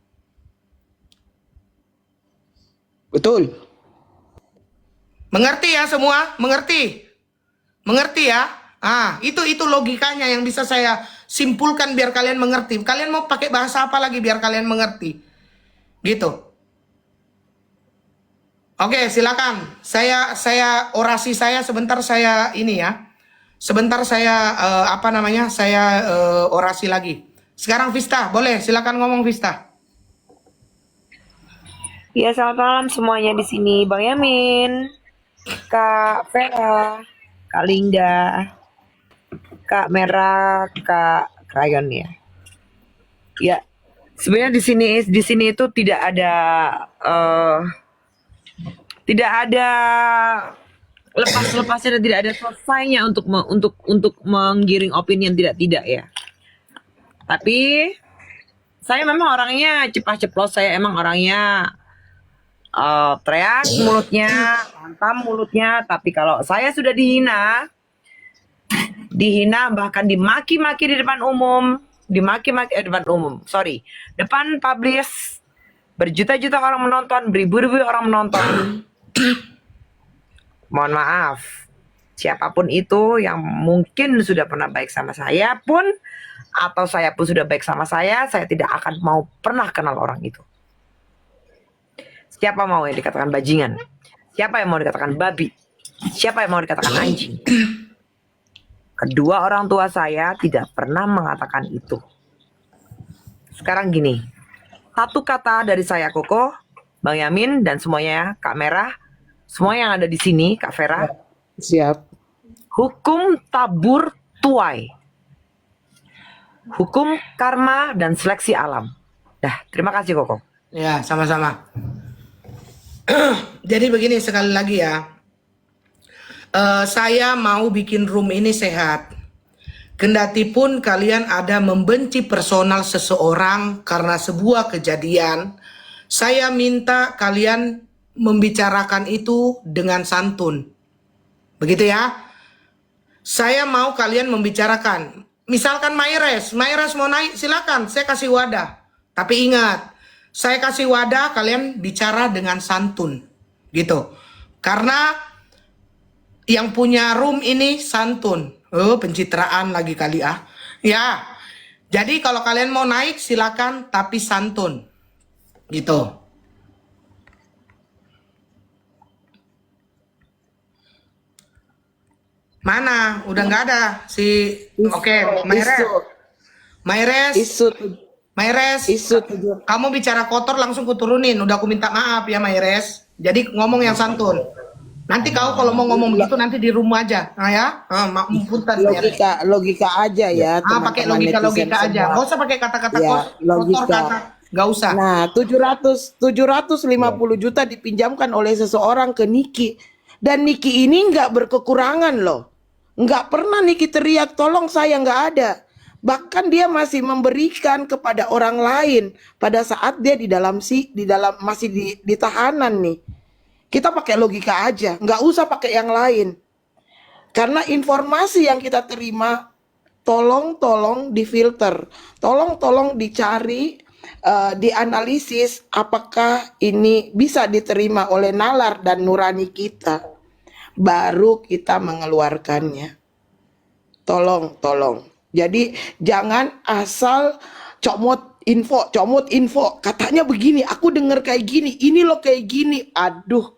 Speaker 5: Betul.
Speaker 3: Mengerti ya semua? Mengerti? Mengerti ya? Itu logikanya yang bisa saya simpulkan biar kalian mengerti. Kalian mau pakai bahasa apa lagi biar kalian mengerti? Gitu. Oke, silakan. Saya orasi saya sebentar, saya ini ya. Sebentar saya saya orasi lagi. Sekarang Vista, boleh silakan ngomong Vista.
Speaker 6: Ya, selamat malam semuanya di sini. Bang Yamin, Kak Vera, Kak Linda, Kak Merah, Kak Krayon ya. Ya, sebenarnya di sini itu tidak ada lepas-lepasnya dan tidak ada selesainya untuk menggiring opini yang tidak ya. Tapi saya memang orangnya ceplas-ceplos, saya emang orangnya teriak mulutnya, hantam mulutnya. Tapi kalau saya sudah dihina bahkan dimaki-maki di depan umum, dimaki-maki depan umum, sorry, depan publish, berjuta-juta orang menonton, beribu-ribu orang menonton. Mohon maaf, siapapun itu yang mungkin sudah pernah baik sama saya pun, atau saya pun sudah baik sama saya tidak akan mau pernah kenal orang itu. Siapa mau yang dikatakan bajingan? Siapa yang mau dikatakan babi? Siapa yang mau dikatakan anjing? Kedua orang tua saya tidak pernah mengatakan itu. Sekarang gini, satu kata dari saya, Koko, Bang Yamin, dan semuanya, Kak Merah, semua yang ada di sini, Kak Vera,
Speaker 5: Siap.
Speaker 6: hukum tabur tuai, hukum karma dan seleksi alam. Dah, terima kasih Koko.
Speaker 3: Ya, sama-sama. Jadi begini sekali lagi ya. Saya mau bikin room ini sehat. Kendatipun kalian ada membenci personal seseorang karena sebuah kejadian, saya minta kalian membicarakan itu dengan santun. Begitu ya. Saya mau kalian membicarakan. Misalkan Mayres mau naik, silakan, saya kasih wadah. Tapi ingat, saya kasih wadah, kalian bicara dengan santun. Gitu. Karena yang punya room ini santun. Oh, pencitraan lagi kali ah. Ya. Jadi kalau kalian mau naik silakan tapi santun. Gitu. Mana? Udah nggak ada si Oke, Mayres.
Speaker 5: Isu
Speaker 3: Kamu bicara kotor langsung kuturunin. Udah aku minta maaf ya Mayres. Jadi ngomong yang santun. Nanti kau kalau mau ngomong begitu nanti di rumah aja, nah ya, punten.
Speaker 5: logika aja ya.
Speaker 3: Pakai
Speaker 5: teman-teman
Speaker 3: logika
Speaker 5: netizen
Speaker 3: aja.
Speaker 5: semua.
Speaker 3: Nggak usah pakai kata-kata
Speaker 5: Ya,
Speaker 3: kotor,
Speaker 5: logika.
Speaker 3: kata, nggak usah.
Speaker 5: Nah, 750 juta dipinjamkan oleh seseorang ke Niki. Dan Niki ini nggak berkekurangan loh. Nggak pernah Niki teriak, tolong saya, nggak ada. Bahkan dia masih memberikan kepada orang lain pada saat dia di dalam masih di tahanan nih. Kita pakai logika aja, nggak usah pakai yang lain. Karena informasi yang kita terima, tolong difilter, tolong dicari, dianalisis apakah ini bisa diterima oleh nalar dan nurani kita, baru kita mengeluarkannya. Tolong. Jadi jangan asal comot info, katanya begini, aku dengar kayak gini, ini loh kayak gini, aduh.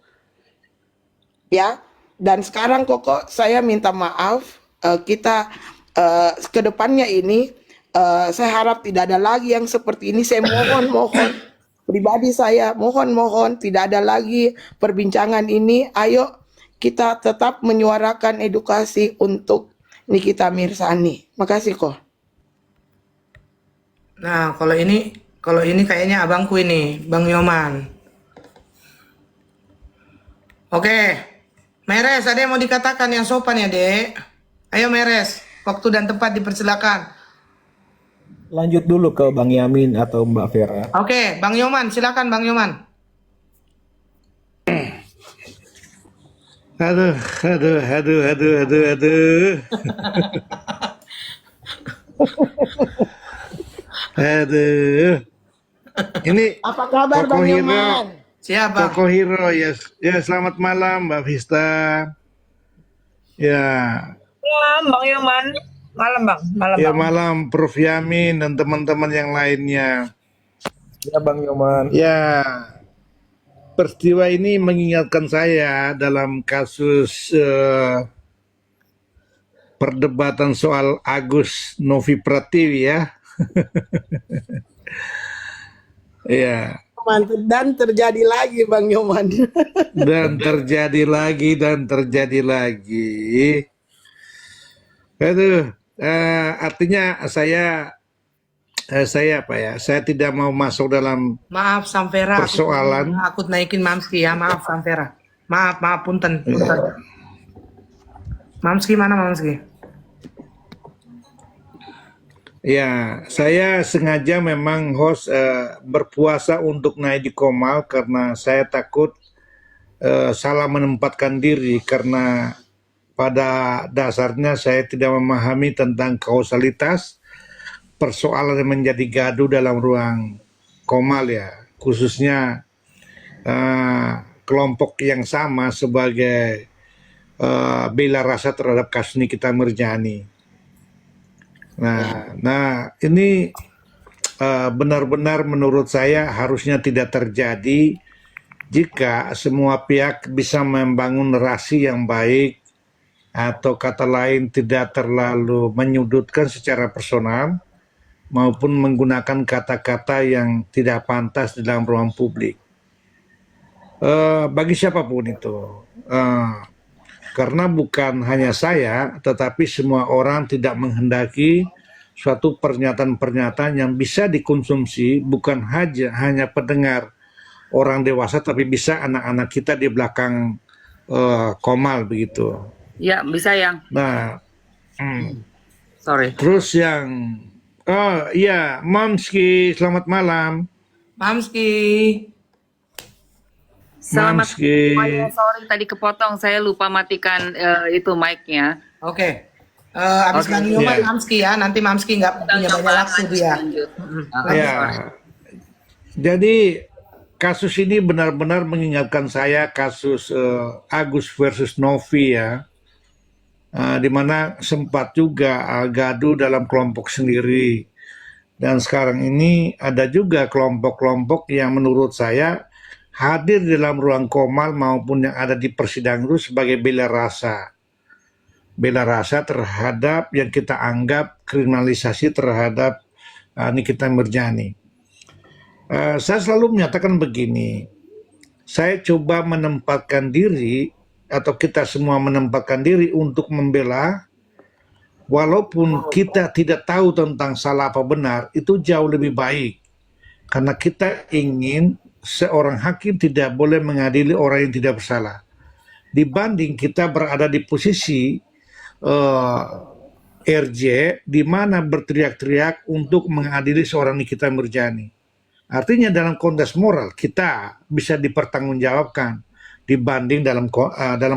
Speaker 5: Ya, dan sekarang Koko saya minta maaf, kita ke depannya ini saya harap tidak ada lagi yang seperti ini. Saya mohon pribadi saya mohon tidak ada lagi perbincangan ini. Ayo kita tetap menyuarakan edukasi untuk Nikita Mirzani. Makasih kok.
Speaker 3: Nah, kalau ini kayaknya abangku ini, Bang Yoman. Oke. Meres, ada yang mau dikatakan yang sopan ya, Dek? Ayo Meres, waktu dan tempat dipersilakan.
Speaker 7: Lanjut dulu ke Bang Yamin atau Mbak Vera.
Speaker 3: Oke, Bang Yoman, silakan Bang Yoman.
Speaker 8: Aduh. Aduh. Ini
Speaker 5: Apa kabar Bang
Speaker 8: Koko Hiro.
Speaker 5: Yoman?
Speaker 3: Siapa?
Speaker 8: Koko Hiro ya. Ya, selamat malam Mbak Vista. Ya.
Speaker 6: Malam Bang Yoman. Malam Bang. Malam
Speaker 8: Ya,
Speaker 6: Bang.
Speaker 8: malam Prof Yamin dan teman-teman yang lainnya.
Speaker 7: Ya Bang Yoman.
Speaker 8: Ya. Peristiwa ini mengingatkan saya dalam kasus perdebatan soal Agus Novi Pratiwi ya. Ya.
Speaker 5: Dan terjadi lagi Bang Yoman.
Speaker 8: Dan terjadi lagi. Aduh, artinya saya apa ya? Saya tidak mau masuk dalam
Speaker 3: Maaf Samvera.
Speaker 8: persoalan.
Speaker 3: Aku naikin Mamski ya, maaf Samvera. Maaf punten. Mamski mana Mamski?
Speaker 8: Ya, saya sengaja memang host berpuasa untuk naik di Komal karena saya takut salah menempatkan diri karena pada dasarnya saya tidak memahami tentang kausalitas, persoalan yang menjadi gaduh dalam ruang Komal ya, khususnya kelompok yang sama sebagai bela rasa terhadap kasus Nikita Mirzani. Nah, ini benar-benar menurut saya harusnya tidak terjadi jika semua pihak bisa membangun narasi yang baik, atau kata lain tidak terlalu menyudutkan secara personal maupun menggunakan kata-kata yang tidak pantas di dalam ruang publik. Bagi siapapun itu, karena bukan hanya saya, tetapi semua orang tidak menghendaki suatu pernyataan-pernyataan yang bisa dikonsumsi bukan hanya pendengar orang dewasa, tapi bisa anak-anak kita di belakang Komal begitu.
Speaker 9: Ya, bisa yang.
Speaker 8: Nah,
Speaker 9: Sorry.
Speaker 8: terus yang, oh iya, Mamski, selamat malam.
Speaker 3: Mamski.
Speaker 9: Selamat
Speaker 8: Mamski.
Speaker 9: semuanya. Sorry tadi kepotong. Saya lupa matikan itu mic-nya.
Speaker 3: Oke. Abis
Speaker 9: Oke.
Speaker 3: Bang Nyoman,
Speaker 8: Ya.
Speaker 3: Mamski ya. Nanti Mamski nggak punya banyak waktu dia.
Speaker 9: Lanjut.
Speaker 8: Ya, jadi kasus ini benar-benar mengingatkan saya kasus Agus versus Novi ya, di mana sempat juga gaduh dalam kelompok sendiri. Dan sekarang ini ada juga kelompok-kelompok yang menurut saya hadir dalam ruang Komal maupun yang ada di persidangan itu sebagai bela rasa. Bela rasa terhadap yang kita anggap kriminalisasi terhadap Nikita Mirzani. Saya selalu menyatakan begini, saya coba menempatkan diri atau kita semua menempatkan diri untuk membela, walaupun kita tidak tahu tentang salah apa benar, itu jauh lebih baik. Karena kita ingin seorang hakim tidak boleh mengadili orang yang tidak bersalah. Dibanding kita berada di posisi RJ, di mana berteriak-teriak untuk mengadili seorang Nikita Mirzani. Artinya dalam konteks moral kita bisa dipertanggungjawabkan dibanding dalam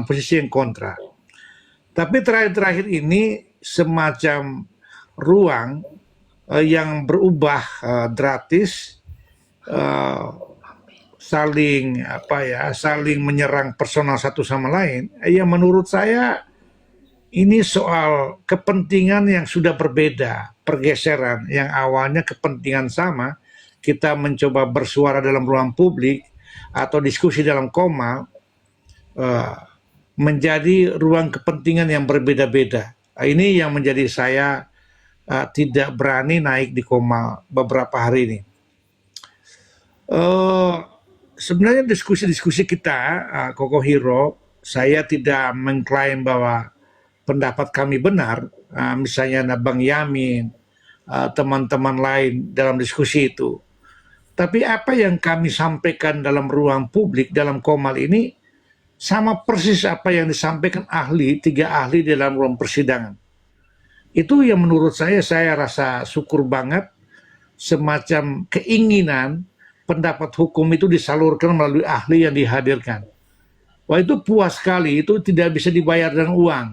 Speaker 8: posisi yang kontra. Tapi terakhir-terakhir ini semacam ruang yang berubah drastis, saling menyerang personal satu sama lain. Yang menurut saya ini soal kepentingan yang sudah berbeda, pergeseran yang awalnya kepentingan sama. Kita mencoba bersuara dalam ruang publik atau diskusi dalam Komal menjadi ruang kepentingan yang berbeda-beda. Ini yang menjadi saya tidak berani naik di Komal beberapa hari ini. Sebenarnya diskusi-diskusi kita, Koko Hero, saya tidak mengklaim bahwa pendapat kami benar, misalnya Bang Yamin, teman-teman lain dalam diskusi itu. Tapi apa yang kami sampaikan dalam ruang publik, dalam Komal ini, sama persis apa yang disampaikan tiga ahli dalam ruang persidangan. Itu yang menurut saya rasa syukur banget, semacam keinginan pendapat hukum itu disalurkan melalui ahli yang dihadirkan. Wah, itu puas sekali, itu tidak bisa dibayar dengan uang.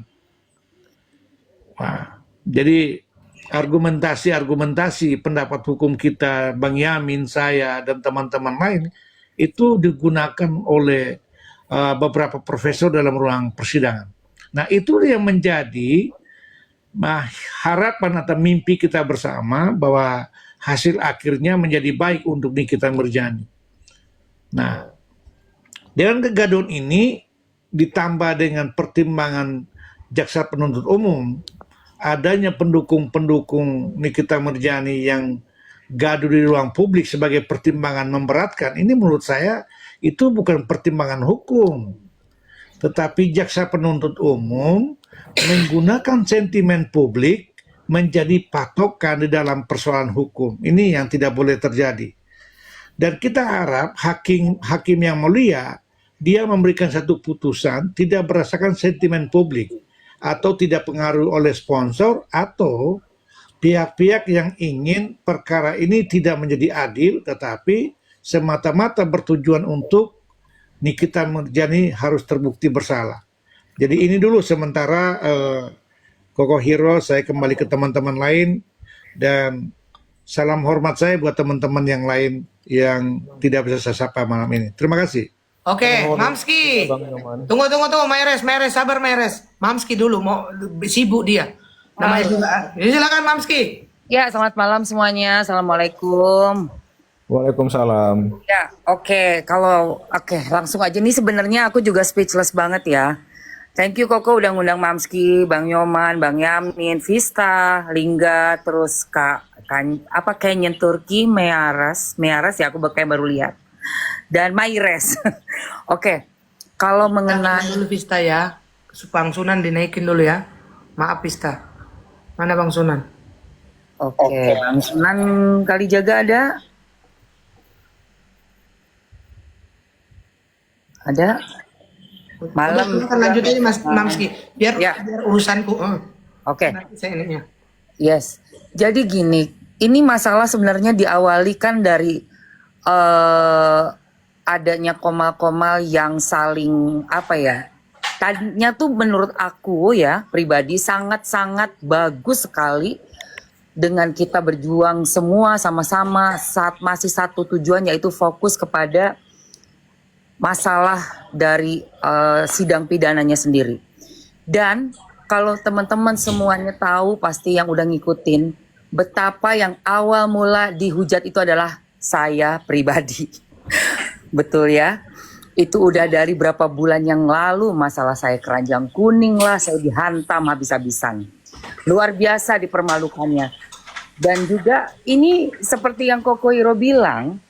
Speaker 8: Wah, jadi argumentasi pendapat hukum kita, Bang Yamin, saya, dan teman-teman lain, itu digunakan oleh beberapa profesor dalam ruang persidangan. Nah, itu yang menjadi harapan atau mimpi kita bersama bahwa hasil akhirnya menjadi baik untuk Nikita Mirzani. Nah, dengan kegaduhan ini ditambah dengan pertimbangan jaksa penuntut umum, adanya pendukung-pendukung Nikita Mirzani yang gaduh di ruang publik sebagai pertimbangan memberatkan, ini menurut saya itu bukan pertimbangan hukum, tetapi jaksa penuntut umum menggunakan sentimen publik menjadi patokan di dalam persoalan hukum. Ini yang tidak boleh terjadi. Dan kita harap hakim yang mulia, dia memberikan satu putusan tidak berdasarkan sentimen publik, atau tidak pengaruh oleh sponsor atau pihak-pihak yang ingin perkara ini tidak menjadi adil, tetapi semata-mata bertujuan untuk Nikita Mirzani harus terbukti bersalah. Jadi ini dulu sementara Koko Hero, saya kembali ke teman-teman lain, dan Salam hormat saya buat teman-teman yang lain yang tidak bisa saya sapa malam ini. Terima kasih.
Speaker 3: Oke, Mamski.
Speaker 7: Bang Nyoman.
Speaker 3: Tunggu, Meres, sabar Meres. Mamski dulu, mau sibuk dia. Namanya juga. Ya, silakan Mamski.
Speaker 9: Ya, selamat malam semuanya. Assalamualaikum.
Speaker 7: Waalaikumsalam.
Speaker 9: Ya, oke, langsung aja nih sebenarnya aku juga speechless banget ya. Thank you Koko udah ngundang Mamski, Bang Nyoman, Bang Yamin, Vista, Lingga, terus Kenyan Turki, Mearas ya aku kayak baru lihat. Dan Maires. Oke, kalau mengenai
Speaker 3: Dulu Vista ya. Bang Sunan dinaikin dulu ya. Maaf Vista. Mana Bang Sunan?
Speaker 9: Oke, Bang Sunan Kalijaga ada? Ada? Malam.
Speaker 3: Udah, lanjut ini Mas Mamski. Biar
Speaker 9: Ya.
Speaker 3: urusanku.
Speaker 9: Oke.
Speaker 3: Nanti saya ininya.
Speaker 9: Yes. Jadi gini, ini masalah sebenarnya diawali kan dari adanya komal-komal yang saling apa ya? Tadinya tuh menurut aku ya pribadi sangat-sangat bagus sekali dengan kita berjuang semua sama-sama saat masih satu tujuan, yaitu fokus kepada masalah dari sidang pidananya sendiri. Dan kalau teman-teman semuanya tahu, pasti yang udah ngikutin betapa yang awal mula dihujat itu adalah saya pribadi. Betul ya? Itu udah dari berapa bulan yang lalu, masalah saya keranjang kuning lah, saya dihantam habis-habisan. Luar biasa dipermalukannya. Dan juga ini seperti yang Koko Hiro bilang,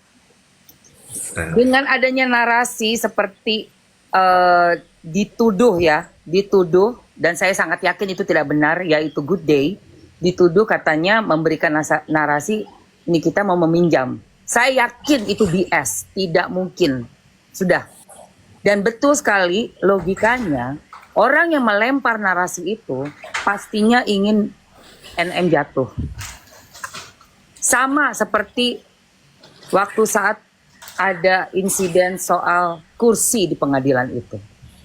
Speaker 9: dengan adanya narasi seperti dituduh, dan saya sangat yakin itu tidak benar, yaitu Good Day, dituduh katanya memberikan narasi, ini kita mau meminjam. Saya yakin itu BS, tidak mungkin. Sudah. Dan betul sekali logikanya, orang yang melempar narasi itu pastinya ingin NM jatuh. Sama seperti waktu saat ada insiden soal kursi di pengadilan itu.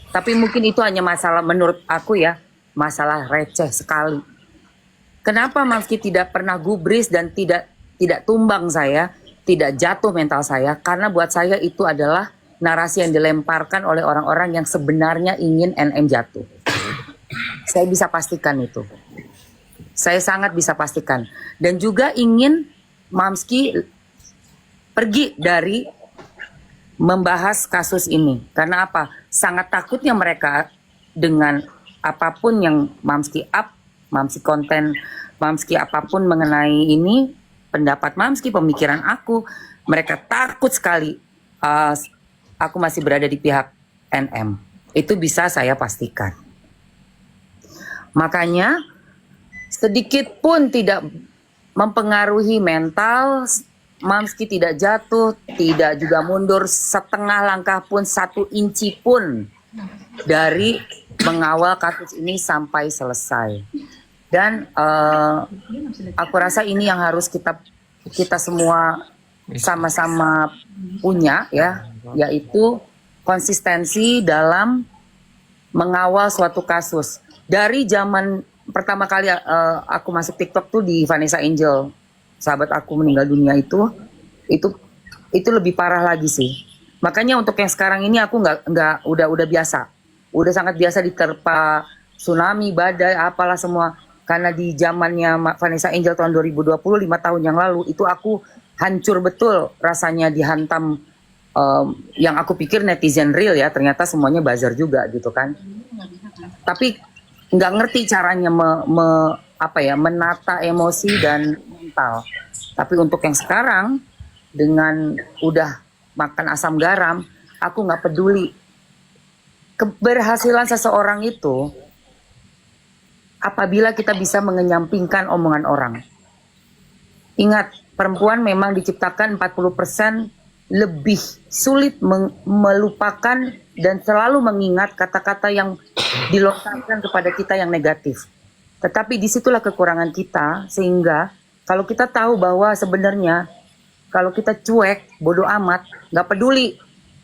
Speaker 9: Tapi mungkin itu hanya masalah, menurut aku ya, masalah receh sekali. Kenapa Mamski tidak pernah gubris dan tidak tumbang saya, tidak jatuh mental saya? Karena buat saya itu adalah narasi yang dilemparkan oleh orang-orang yang sebenarnya ingin NM jatuh. Saya bisa pastikan itu. Saya sangat bisa pastikan. Dan juga ingin Mamski pergi dari membahas kasus ini. Karena apa? Sangat takutnya mereka dengan apapun yang Mamski up, Mamski konten, Mamski apapun mengenai ini, pendapat Mamski, pemikiran aku, mereka takut sekali aku masih berada di pihak NM. Itu bisa saya pastikan. Makanya sedikit pun tidak mempengaruhi mental, Mamski tidak jatuh, tidak juga mundur setengah langkah pun, 1 inci pun dari mengawal kasus ini sampai selesai. Dan aku rasa ini yang harus kita semua sama-sama punya ya, yaitu konsistensi dalam mengawal suatu kasus. Dari zaman pertama kali aku masuk TikTok tuh di Vanessa Angel, sahabat aku meninggal dunia itu lebih parah lagi sih. Makanya untuk yang sekarang ini aku nggak udah biasa, udah sangat biasa diterpa tsunami, badai, apalah semua. Karena di zamannya Vanessa Angel tahun 2020, 5 tahun yang lalu, itu aku hancur betul rasanya dihantam. Yang aku pikir netizen real ya, ternyata semuanya buzzer juga gitu kan. Tapi nggak ngerti caranya menata emosi dan mental. Tapi untuk yang sekarang dengan udah makan asam garam, aku nggak peduli. Keberhasilan seseorang itu apabila kita bisa mengenyampingkan omongan orang. Ingat, perempuan memang diciptakan 40% lebih sulit melupakan dan selalu mengingat kata-kata yang dilontarkan kepada kita yang negatif. Tetapi disitulah kekurangan kita, sehingga kalau kita tahu bahwa sebenarnya kalau kita cuek, bodoh amat, nggak peduli,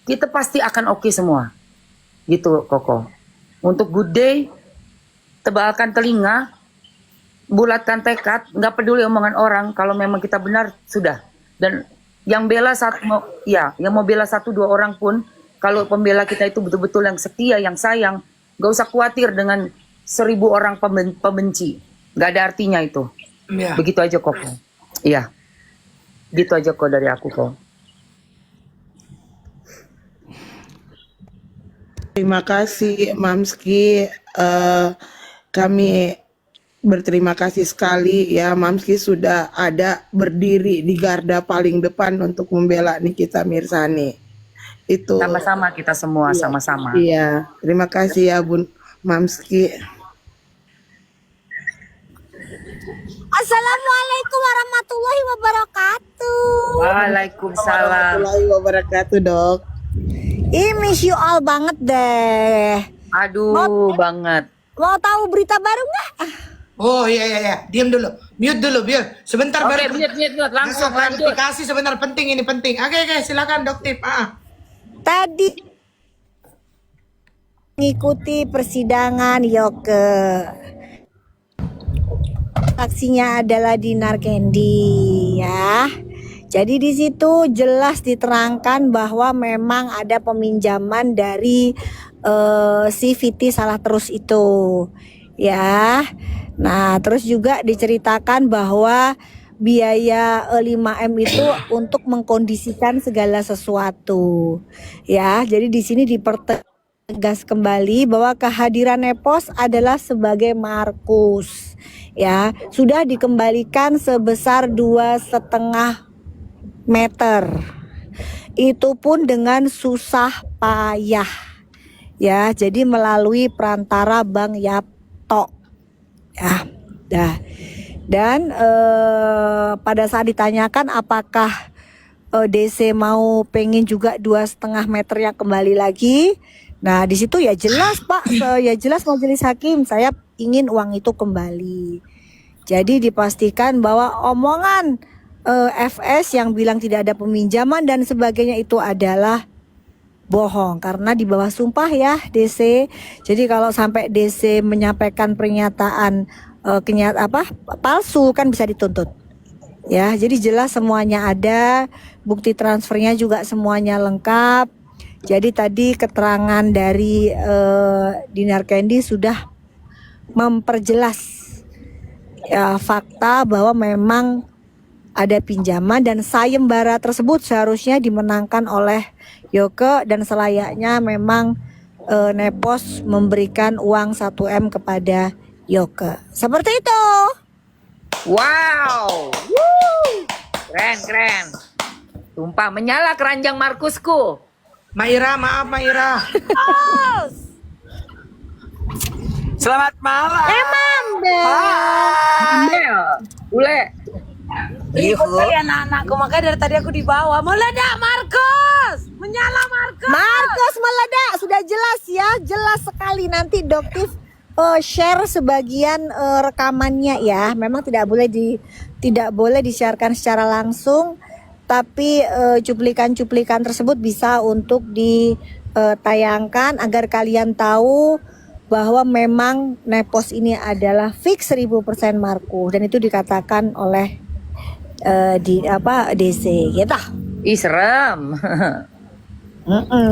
Speaker 9: kita pasti akan oke semua. Gitu Koko. Untuk Good Day, tebalkan telinga, bulatkan tekad, nggak peduli omongan orang. Kalau memang kita benar, sudah. Dan yang bela yang mau bela 1-2 orang pun, kalau pembela kita itu betul-betul yang setia, yang sayang, nggak usah khawatir dengan 1000 orang pembenci. Nggak ada artinya itu.
Speaker 3: Ya.
Speaker 9: Begitu aja kok. Iya. Gitu aja kok dari aku kok.
Speaker 5: Terima kasih Mamski. Kami berterima kasih sekali ya, Mamski sudah ada berdiri di garda paling depan untuk membela Nikita Mirzani. Itu
Speaker 9: Sama-sama kita semua,
Speaker 5: iya,
Speaker 9: sama-sama.
Speaker 5: iya. Terima kasih ya Bun Mamski.
Speaker 10: Assalamualaikum warahmatullahi wabarakatuh.
Speaker 9: Waalaikumsalam.
Speaker 5: Warahmatullahi wabarakatuh, Dok.
Speaker 10: Miss you all banget deh.
Speaker 9: Aduh, banget.
Speaker 10: Mau tahu berita baru nggak?
Speaker 3: Oh iya. Diam dulu. Mute dulu biar sebentar
Speaker 9: Oke,
Speaker 3: baru.
Speaker 9: mute. Langsung lanjut.
Speaker 3: Klarifikasi sebentar, penting ini penting. Oke, silakan Dok Tip.
Speaker 10: Tadi mengikuti persidangan Yoke. Saksinya adalah Dinar Candy ya. Jadi di situ jelas diterangkan bahwa memang ada peminjaman dari si Viti salah terus itu ya. Nah, terus juga diceritakan bahwa biaya 5M itu untuk mengkondisikan segala sesuatu. Ya, jadi di sini dipertegas kembali bahwa kehadiran Nepos adalah sebagai markus. Ya, sudah dikembalikan sebesar 2,5 meter. Itu pun dengan susah payah. Ya, jadi melalui perantara Bang Yapto. Ya, dah. Dan pada saat ditanyakan apakah DC mau pengen juga 2,5 meter yang kembali lagi. Nah, di situ ya jelas Pak, ya jelas majelis hakim saya ingin uang itu kembali. Jadi dipastikan bahwa omongan FS yang bilang tidak ada peminjaman dan sebagainya itu adalah bohong karena di bawah sumpah ya DC. Jadi kalau sampai DC menyampaikan pernyataan palsu kan bisa dituntut. Ya, jadi jelas semuanya ada, bukti transfernya juga semuanya lengkap. Jadi tadi keterangan dari Dinar Candy sudah memperjelas fakta bahwa memang ada pinjaman dan sayembara tersebut seharusnya dimenangkan oleh Yoke dan selayaknya memang Nepos memberikan uang 1M kepada Yoke. Seperti itu.
Speaker 9: Wow. Woo. Keren. Tumpah menyala keranjang Markusku.
Speaker 3: Maira, maaf Maira.
Speaker 6: Selamat malam.
Speaker 9: Bel. Ule.
Speaker 4: Ribut kali anak-anakku, makanya dari tadi aku di bawah. Meledak Markus, menyala Markus.
Speaker 10: Markus meledak sudah jelas ya, jelas sekali. Nanti Doktif share sebagian rekamannya ya. Memang tidak boleh disiarkan secara langsung, tapi cuplikan-cuplikan tersebut bisa untuk ditayangkan agar kalian tahu bahwa memang Nepos ini adalah fix 1000% Markus dan itu dikatakan oleh DC gitu.
Speaker 9: Ih serem.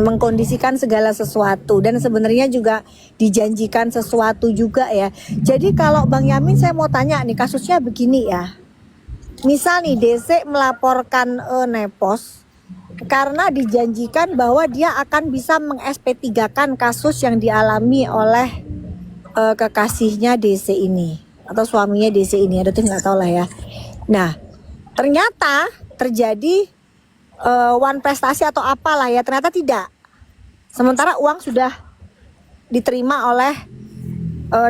Speaker 10: Mengkondisikan segala sesuatu dan sebenarnya juga dijanjikan sesuatu juga ya. Jadi kalau Bang Yamin saya mau tanya nih, kasusnya begini ya. Misal nih DC melaporkan Nepos karena dijanjikan bahwa dia akan bisa meng-SP3-kan kasus yang dialami oleh kekasihnya DC ini atau suaminya DC ini, ada tuh nggak tahu lah ya. Nah, ternyata terjadi one prestasi atau apalah ya, ternyata tidak. Sementara uang sudah diterima oleh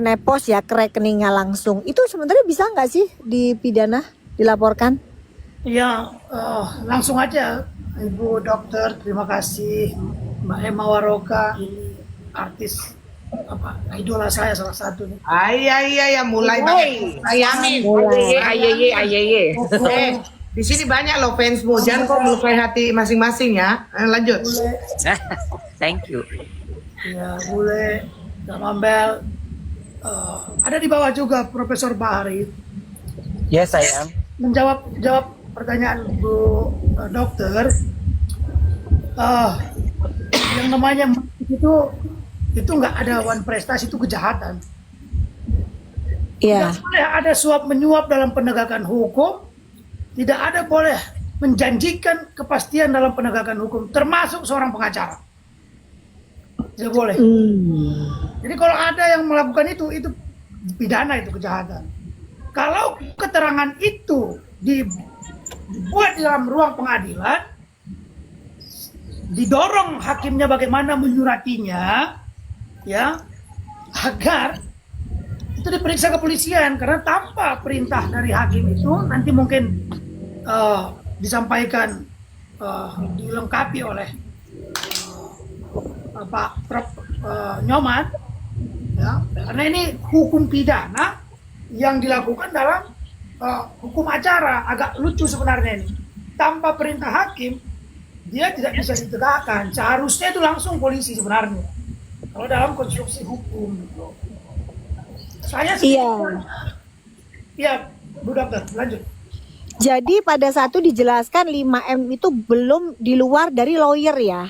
Speaker 10: Nepos ya ke rekeningnya langsung. Itu sebenarnya bisa nggak sih dipidana, dilaporkan?
Speaker 4: Ya, langsung aja Ibu Dokter, terima kasih Mbak Emma Waroka, ini artis idola saya salah satu nih.
Speaker 3: Iya, mulai banget. Yamin.
Speaker 9: Ayeye.
Speaker 3: Di sini banyak loh fansmu, jangan kok melukai hati masing-masing ya. Lanjut.
Speaker 9: Thank you.
Speaker 4: Ya, Bule, dan Mambel, ada di bawah juga Profesor Bahari
Speaker 9: Ya sayang.
Speaker 4: jawab pertanyaan Bu Dokter. Yang namanya itu nggak ada one prestasi, itu kejahatan.
Speaker 10: Iya.
Speaker 4: Tidak boleh ada suap menyuap dalam penegakan hukum. Tidak ada boleh menjanjikan kepastian dalam penegakan hukum, termasuk seorang pengacara. Tidak boleh. Jadi kalau ada yang melakukan itu pidana, itu kejahatan. Kalau keterangan itu dibuat di dalam ruang pengadilan, didorong hakimnya bagaimana menyuratinya, ya, agar itu diperiksa kepolisian, karena tanpa perintah dari hakim itu nanti mungkin disampaikan, dilengkapi oleh Pak Prof. Nyoman, ya, karena ini hukum pidana yang dilakukan dalam hukum acara. Agak lucu sebenarnya ini, tanpa perintah hakim dia tidak bisa ditegakkan. Seharusnya itu langsung polisi sebenarnya kalau dalam konstruksi hukum. Saya iya, Bu Dokter, lanjut.
Speaker 10: Jadi pada saat itu dijelaskan 5M itu belum di luar dari lawyer ya.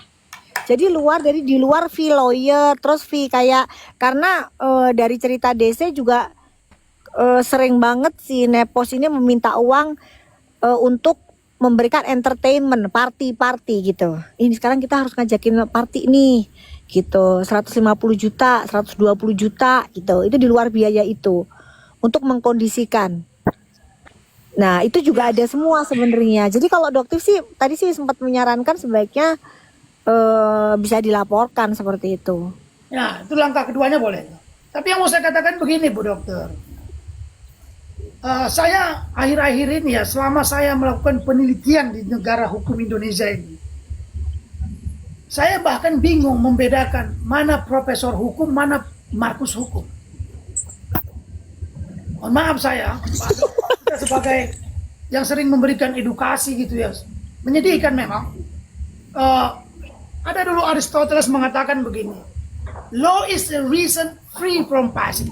Speaker 10: Jadi di luar fee lawyer, terus fee kayak, karena dari cerita DC juga sering banget si Nepos ini meminta uang untuk memberikan entertainment, party gitu. Ini sekarang kita harus ngajakin party nih gitu, 150 juta, 120 juta gitu. Itu di luar biaya itu untuk mengkondisikan. Nah, itu juga ada semua sebenarnya. Jadi kalau Dokter sih tadi sih sempat menyarankan sebaiknya bisa dilaporkan seperti itu.
Speaker 4: Ya, itu langkah keduanya boleh. Tapi yang mau saya katakan begini, Bu Dokter. Saya akhir-akhir ini ya, selama saya melakukan penelitian di negara hukum Indonesia ini, saya bahkan bingung membedakan mana profesor hukum, mana Markus hukum. Mohon maaf saya, Pak Dokter, sebagai yang sering memberikan edukasi gitu ya, menyedihkan memang. Ada dulu Aristoteles mengatakan begini, law is a reason free from passion.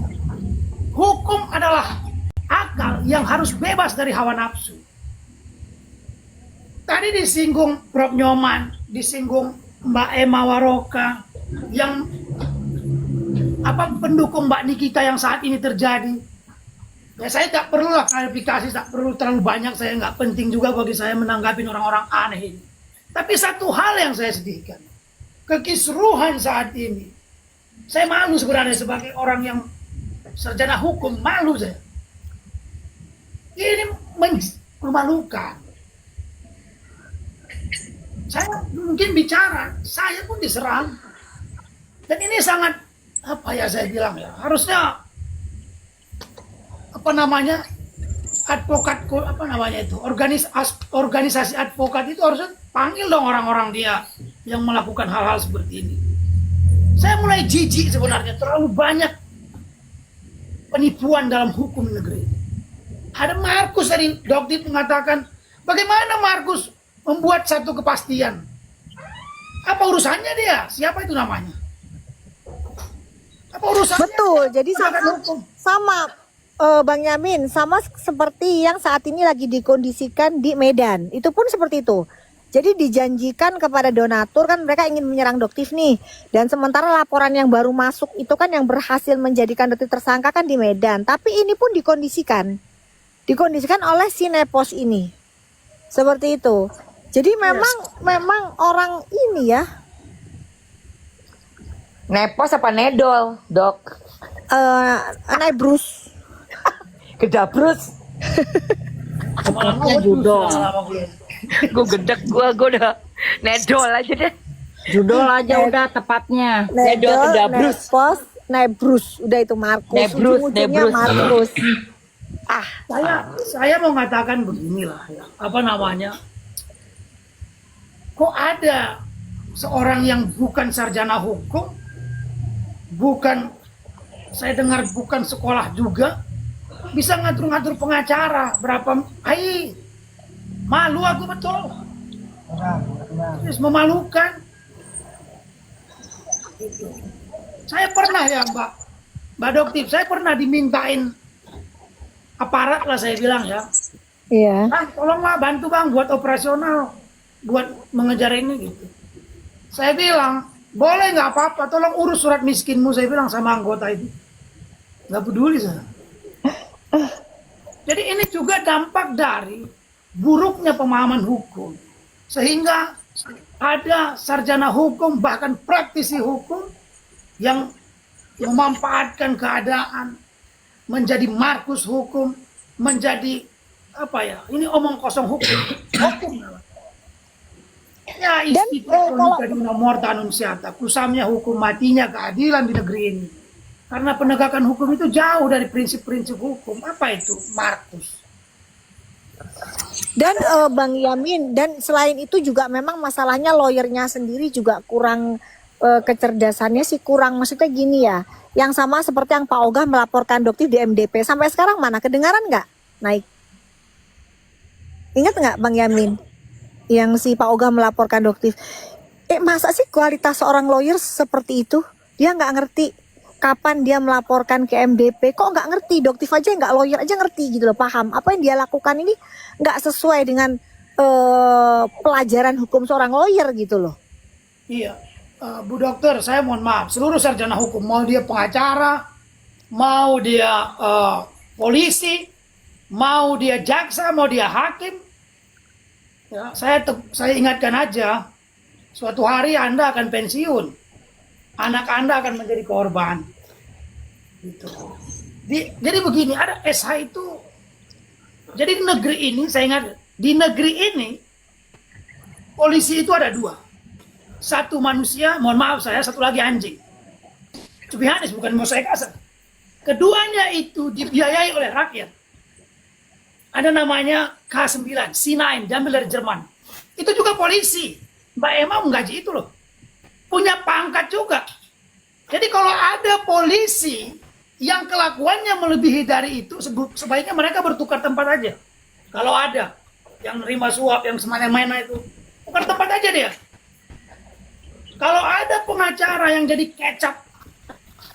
Speaker 4: Hukum adalah akal yang harus bebas dari hawa nafsu. Tadi disinggung Prof. Nyoman, disinggung Mbak Emma Waroka, yang pendukung Mbak Nikita yang saat ini terjadi. Ya, saya tak perlulah klarifikasi, tak perlu terlalu banyak, saya nggak penting juga bagi saya menanggapi orang-orang aneh ini. Tapi satu hal yang saya sedihkan, kekisruhan saat ini. Saya malu sebenarnya sebagai orang yang sarjana hukum, malu saya. Ini memalukan. Saya mungkin bicara, saya pun diserang. Dan ini sangat, saya bilang ya, harusnya advokat, organisasi advokat itu harusnya panggil dong orang-orang dia yang melakukan hal-hal seperti ini. Saya mulai jijik sebenarnya, terlalu banyak penipuan dalam hukum negeri. Ada Markus dari Dokter mengatakan, bagaimana Markus membuat satu kepastian? Apa urusannya dia? Siapa itu namanya? Apa urusannya?
Speaker 10: Betul, jadi sama Bang Yamin, sama seperti yang saat ini lagi dikondisikan di Medan. Itu pun seperti itu. Jadi dijanjikan kepada donatur, kan mereka ingin menyerang Doktif nih. Dan sementara laporan yang baru masuk itu kan yang berhasil menjadikan Doktif tersangka kan di Medan. Tapi ini pun dikondisikan oleh si Nepos ini. Seperti itu. Jadi memang orang ini ya.
Speaker 9: Nepos apa nedol, Dok?
Speaker 10: Nebrus.
Speaker 9: Kedabrus.
Speaker 6: Judol. Gue gedek, gue udah nedol aja deh.
Speaker 11: Judol aja udah tepatnya.
Speaker 10: Nedol, Nepos, Nebrus. Udah itu Markus. Ujung-ujungnya Markus.
Speaker 4: Saya mau mengatakan beginilah ya. Kok ada seorang yang bukan sarjana hukum, saya dengar bukan sekolah juga, bisa ngatur-ngatur pengacara malu aku betul. Terus memalukan. Saya pernah ya Mbak Mbak Doktif, saya pernah dimintain aparat lah saya bilang ya.
Speaker 10: Iya.
Speaker 4: Bang, tolonglah bantu bang buat operasional, buat mengejar ini gitu. Saya bilang, boleh nggak apa-apa, tolong urus surat miskinmu, saya bilang sama anggota itu. Nggak peduli saya. Jadi ini juga dampak dari buruknya pemahaman hukum. Sehingga ada sarjana hukum, bahkan praktisi hukum yang memanfaatkan keadaan, menjadi markus hukum, menjadi apa ya, ini omong kosong hukum. Hukum. Ya
Speaker 10: Dan kalau
Speaker 4: istiqomah di morta annunziata, kusamnya hukum matinya keadilan di negeri ini. Karena penegakan hukum itu jauh dari prinsip-prinsip hukum. Apa itu? Markus.
Speaker 10: Dan Bang Yamin, dan selain itu juga memang masalahnya lawyernya sendiri juga kurang kecerdasannya sih kurang, maksudnya gini ya, yang sama seperti yang Pak Ogah melaporkan Doktif di MDP sampai sekarang mana kedengaran nggak naik? Ingat nggak Bang Yamin yang si Pak Ogah melaporkan Doktif? Masa sih kualitas seorang lawyer seperti itu? Dia nggak ngerti kapan dia melaporkan ke MDP, kok nggak ngerti? Doktif aja nggak, lawyer aja ngerti gitu loh, paham apa yang dia lakukan ini nggak sesuai dengan pelajaran hukum seorang lawyer gitu loh.
Speaker 4: Iya. Bu Dokter, saya mohon maaf, seluruh sarjana hukum, mau dia pengacara, mau dia polisi, mau dia jaksa, mau dia hakim, ya, saya ingatkan aja, suatu hari Anda akan pensiun, anak Anda akan menjadi korban. Gitu. Jadi begini, ada SH itu, jadi di negeri ini, saya ingat, di negeri ini, polisi itu ada dua. Satu manusia, mohon maaf saya, satu lagi anjing. To be honest, bukan mau saya kasar. Keduanya itu dibiayai oleh rakyat. Ada namanya K9, C9, diambil dari Jerman. Itu juga polisi. Mbak Emma menggaji itu loh. Punya pangkat juga. Jadi kalau ada polisi yang kelakuannya melebihi dari itu, sebaiknya mereka bertukar tempat aja. Kalau ada yang nerima suap, yang semena-mena itu, tukar tempat aja dia. Kalau ada pengacara yang jadi kecap,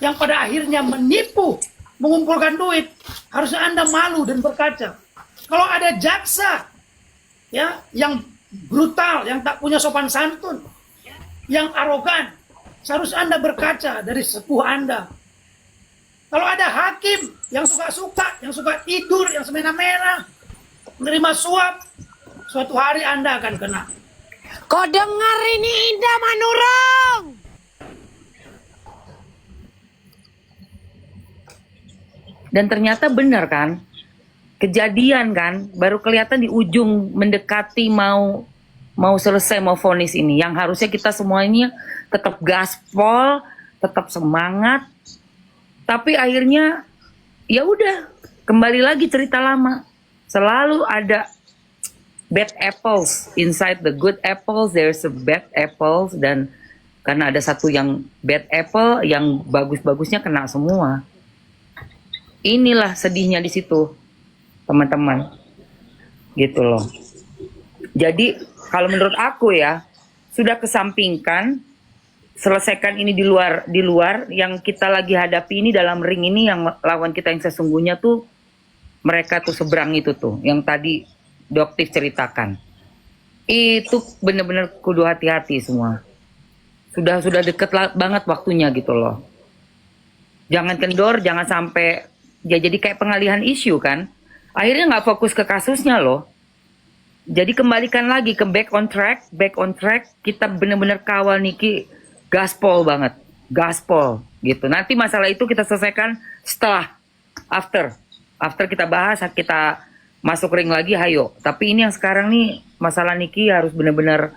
Speaker 4: yang pada akhirnya menipu, mengumpulkan duit, harusnya Anda malu dan berkaca. Kalau ada jaksa, ya, yang brutal, yang tak punya sopan santun, yang arogan, seharusnya Anda berkaca dari sepuh Anda. Kalau ada hakim yang suka-suka, yang suka tidur, yang semena-mena, menerima suap, suatu hari Anda akan kena.
Speaker 12: Kau dengar ini Indah Manurung?
Speaker 9: Dan ternyata benar kan, kejadian kan, baru kelihatan di ujung mendekati mau selesai, mau vonis ini. Yang harusnya kita semuanya tetap gaspol, tetap semangat. Tapi akhirnya ya udah, kembali lagi cerita lama. Selalu ada bad apples inside the good apples, there's a bad apples, dan karena ada satu yang bad apple, yang bagus-bagusnya kena semua. Inilah sedihnya di situ, teman-teman. Gitu loh. Jadi kalau menurut aku ya, sudah kesampingkan, selesaikan ini di luar yang kita lagi hadapi ini dalam ring ini, yang lawan kita yang sesungguhnya tuh mereka tuh seberang itu tuh, yang tadi Doktif ceritakan. Itu benar-benar kudu hati-hati semua. Sudah deket banget waktunya gitu loh. Jangan kendor, jangan sampai ya jadi kayak pengalihan isu kan. Akhirnya nggak fokus ke kasusnya loh. Jadi kembalikan lagi ke back on track. Kita benar-benar kawal Niki, gaspol banget, gaspol gitu. Nanti masalah itu kita selesaikan setelah, after kita bahas, kita masuk ring lagi, hayo. Tapi ini yang sekarang nih, masalah Niki harus benar-benar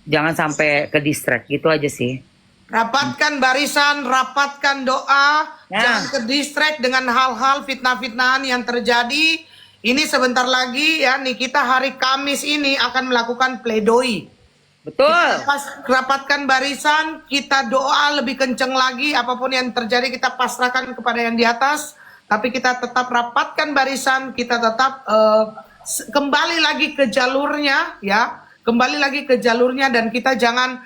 Speaker 9: jangan sampai ke distract, gitu aja sih.
Speaker 3: Rapatkan barisan, rapatkan doa, jangan ke distract dengan hal-hal fitnah-fitnahan yang terjadi. Ini sebentar lagi ya, nih kita hari Kamis ini akan melakukan pledoi.
Speaker 9: Betul.
Speaker 3: Rapatkan barisan, kita doa lebih kenceng lagi, apapun yang terjadi kita pasrahkan kepada yang di atas. Tapi kita tetap rapatkan barisan, kita tetap kembali lagi ke jalurnya, ya, kembali lagi ke jalurnya, dan kita jangan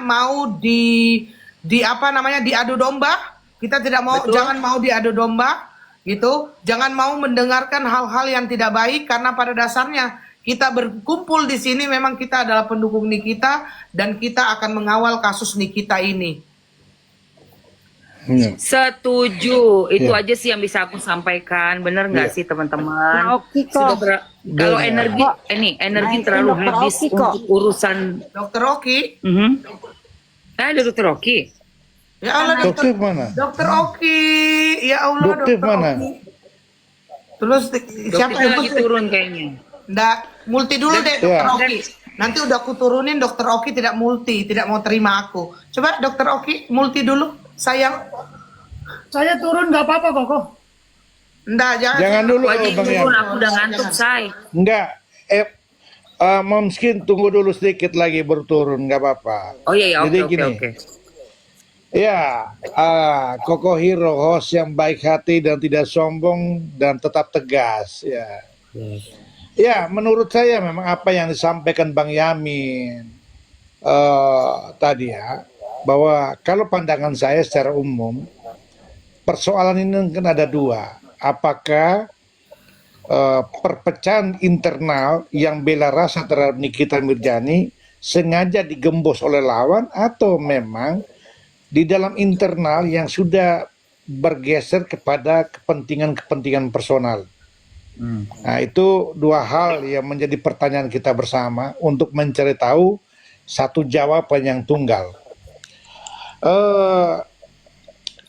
Speaker 3: mau diadu domba Kita tidak mau,
Speaker 6: Betul.
Speaker 3: jangan mau diadu domba, gitu. Jangan mau mendengarkan hal-hal yang tidak baik karena pada dasarnya kita berkumpul di sini memang kita adalah pendukung Nikita dan kita akan mengawal kasus Nikita ini.
Speaker 8: Ya.
Speaker 9: Setuju, itu
Speaker 8: Ya.
Speaker 9: aja sih yang bisa aku sampaikan. Bener nggak
Speaker 8: Iya.
Speaker 9: sih teman-teman?
Speaker 11: Nah, Oki
Speaker 9: Sudah
Speaker 11: kok.
Speaker 9: kalau
Speaker 8: Benar.
Speaker 9: energi, energi
Speaker 11: Naikin
Speaker 9: terlalu
Speaker 11: Dokter
Speaker 9: habis
Speaker 11: Oki kok.
Speaker 9: untuk urusan.
Speaker 3: Dokter Oki,
Speaker 9: Ada Dokter Oki.
Speaker 3: ya Allah
Speaker 8: Dokter mana?
Speaker 3: Dokter Oki, ya Allah
Speaker 8: Dokter
Speaker 3: Dokter
Speaker 8: mana?
Speaker 3: Oki. Terus siapa
Speaker 9: Dokter
Speaker 3: yang
Speaker 9: lagi turun kayaknya.
Speaker 3: Nggak, multi dulu deh Dokter
Speaker 8: Ya.
Speaker 3: Oki. Nanti udah aku turunin Dokter Oki tidak multi, tidak mau terima aku. Coba Dokter Oki multi dulu, sayang.
Speaker 4: Saya turun nggak apa-apa kok.
Speaker 3: Nggak,
Speaker 8: Jangan dulu
Speaker 9: Wajib
Speaker 8: Bang
Speaker 9: turun,
Speaker 8: Yamin.
Speaker 9: aku udah ngantuk, say.
Speaker 8: Enggak. Mungkin tunggu dulu sedikit lagi berturun, nggak apa-apa.
Speaker 9: Oh iya, ya,
Speaker 8: Jadi
Speaker 9: oke,
Speaker 8: gini.
Speaker 9: oke.
Speaker 8: Ya, Koko Hero host yang baik hati dan tidak sombong dan tetap tegas. Ya, ya menurut saya memang apa yang disampaikan Bang Yamin tadi ya, bahwa kalau pandangan saya secara umum, persoalan ini kan ada dua. Apakah perpecahan internal yang bela rasa terhadap Nikita Mirjani sengaja digembos oleh lawan atau memang di dalam internal yang sudah bergeser kepada kepentingan-kepentingan personal. Nah, itu dua hal yang menjadi pertanyaan kita bersama untuk mencari tahu satu jawaban yang tunggal.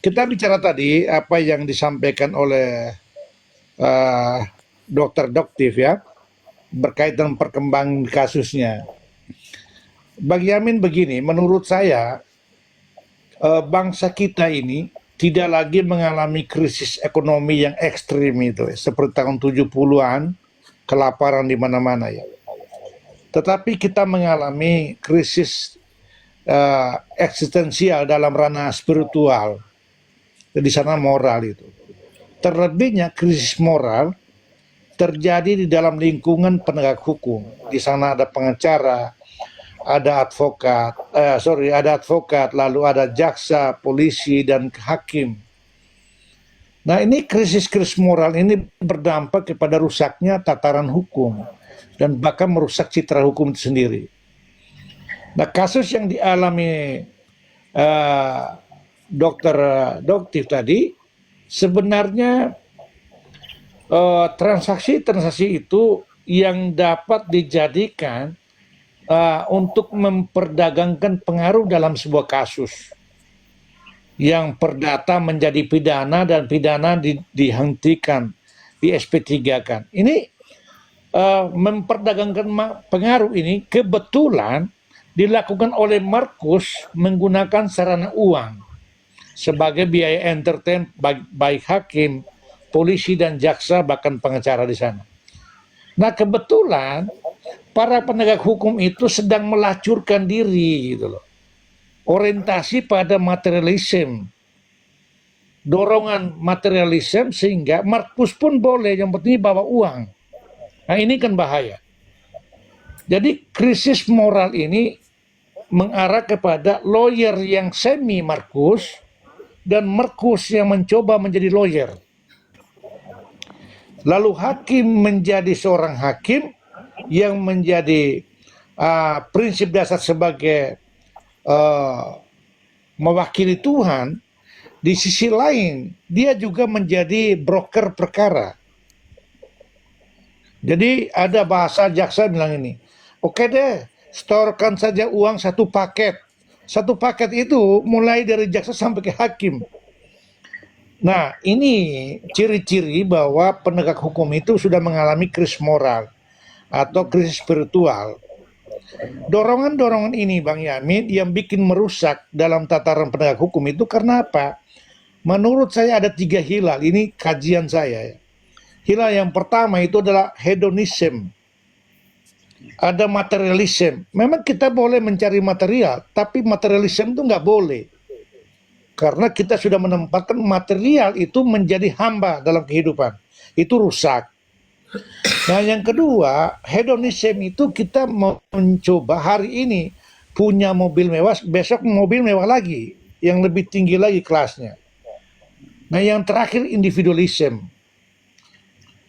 Speaker 8: Kita bicara tadi apa yang disampaikan oleh Dokter Doktif ya, berkaitan perkembangan kasusnya. Bang Yamin begini, menurut saya bangsa kita ini tidak lagi mengalami krisis ekonomi yang ekstrim itu, seperti tahun 70-an, kelaparan di mana-mana ya. Tetapi kita mengalami krisis eksistensial dalam ranah spiritual, di sana moral itu. Terlebihnya krisis moral terjadi di dalam lingkungan penegak hukum. Di sana ada pengacara, ada advokat, lalu ada jaksa, polisi, dan hakim. Nah, ini krisis moral ini berdampak kepada rusaknya tataran hukum dan bahkan merusak citra hukum itu sendiri. Nah, kasus yang dialami Dokter Doktif tadi sebenarnya transaksi itu yang dapat dijadikan untuk memperdagangkan pengaruh dalam sebuah kasus yang perdata menjadi pidana dan pidana dihentikan, di SP3-kan. Ini memperdagangkan pengaruh ini kebetulan dilakukan oleh Markus menggunakan sarana uang sebagai biaya entertain baik hakim, polisi dan jaksa bahkan pengacara di sana. Nah, kebetulan para penegak hukum itu sedang melacurkan diri gitu loh. Orientasi pada materialisme. Dorongan materialisme sehingga Markus pun boleh, yang penting bawa uang. Nah, ini kan bahaya. Jadi krisis moral ini mengarah kepada lawyer yang semi Markus dan Markus yang mencoba menjadi lawyer. Lalu hakim menjadi seorang hakim yang menjadi prinsip dasar sebagai mewakili Tuhan. Di sisi lain dia juga menjadi broker perkara. Jadi ada bahasa jaksa bilang ini, oke deh, setorkan saja uang satu paket. Satu paket itu mulai dari jaksa sampai ke hakim. Nah, ini ciri-ciri bahwa penegak hukum itu sudah mengalami krisis moral atau krisis spiritual. Dorongan-dorongan ini Bang Yamin yang bikin merusak dalam tataran penegak hukum itu karena apa? Menurut saya ada 3 hilal, ini kajian saya ya. Hilal yang pertama itu adalah hedonisme. Ada materialisme. Memang kita boleh mencari material, tapi materialisme itu nggak boleh. Karena kita sudah menempatkan material itu menjadi hamba dalam kehidupan. Itu rusak. Nah, yang kedua, hedonisme itu kita mau mencoba hari ini punya mobil mewah, besok mobil mewah lagi, yang lebih tinggi lagi kelasnya. Nah, yang terakhir individualism.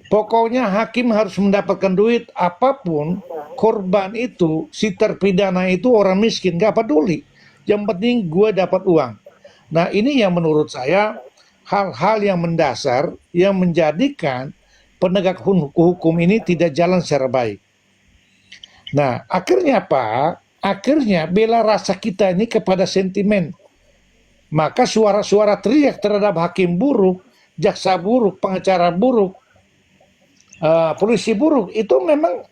Speaker 8: Pokoknya hakim harus mendapatkan duit apapun, korban itu, si terpidana itu orang miskin, gak peduli. Yang penting gue dapat uang. Nah, ini yang menurut saya hal-hal yang mendasar yang menjadikan penegak hukum ini tidak jalan secara baik. Nah, akhirnya apa? Akhirnya bela rasa kita ini kepada sentimen. Maka suara-suara teriak terhadap hakim buruk, jaksa buruk, pengacara buruk, polisi buruk, itu memang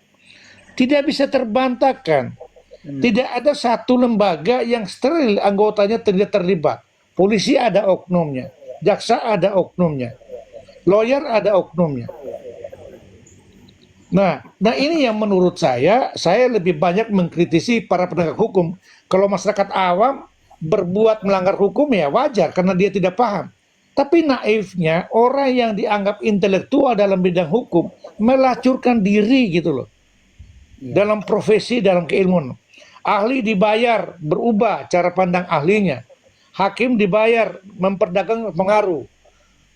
Speaker 8: tidak bisa terbantahkan. Tidak ada satu lembaga yang steril anggotanya tidak terlibat. Polisi ada oknumnya, jaksa ada oknumnya, lawyer ada oknumnya. Nah ini yang menurut saya lebih banyak mengkritisi para penegak hukum. Kalau masyarakat awam berbuat melanggar hukum ya wajar karena dia tidak paham. Tapi naifnya orang yang dianggap intelektual dalam bidang hukum melacurkan diri gitu loh. Dalam profesi, dalam keilmuan. Ahli dibayar berubah cara pandang ahlinya. Hakim dibayar memperdagang pengaruh.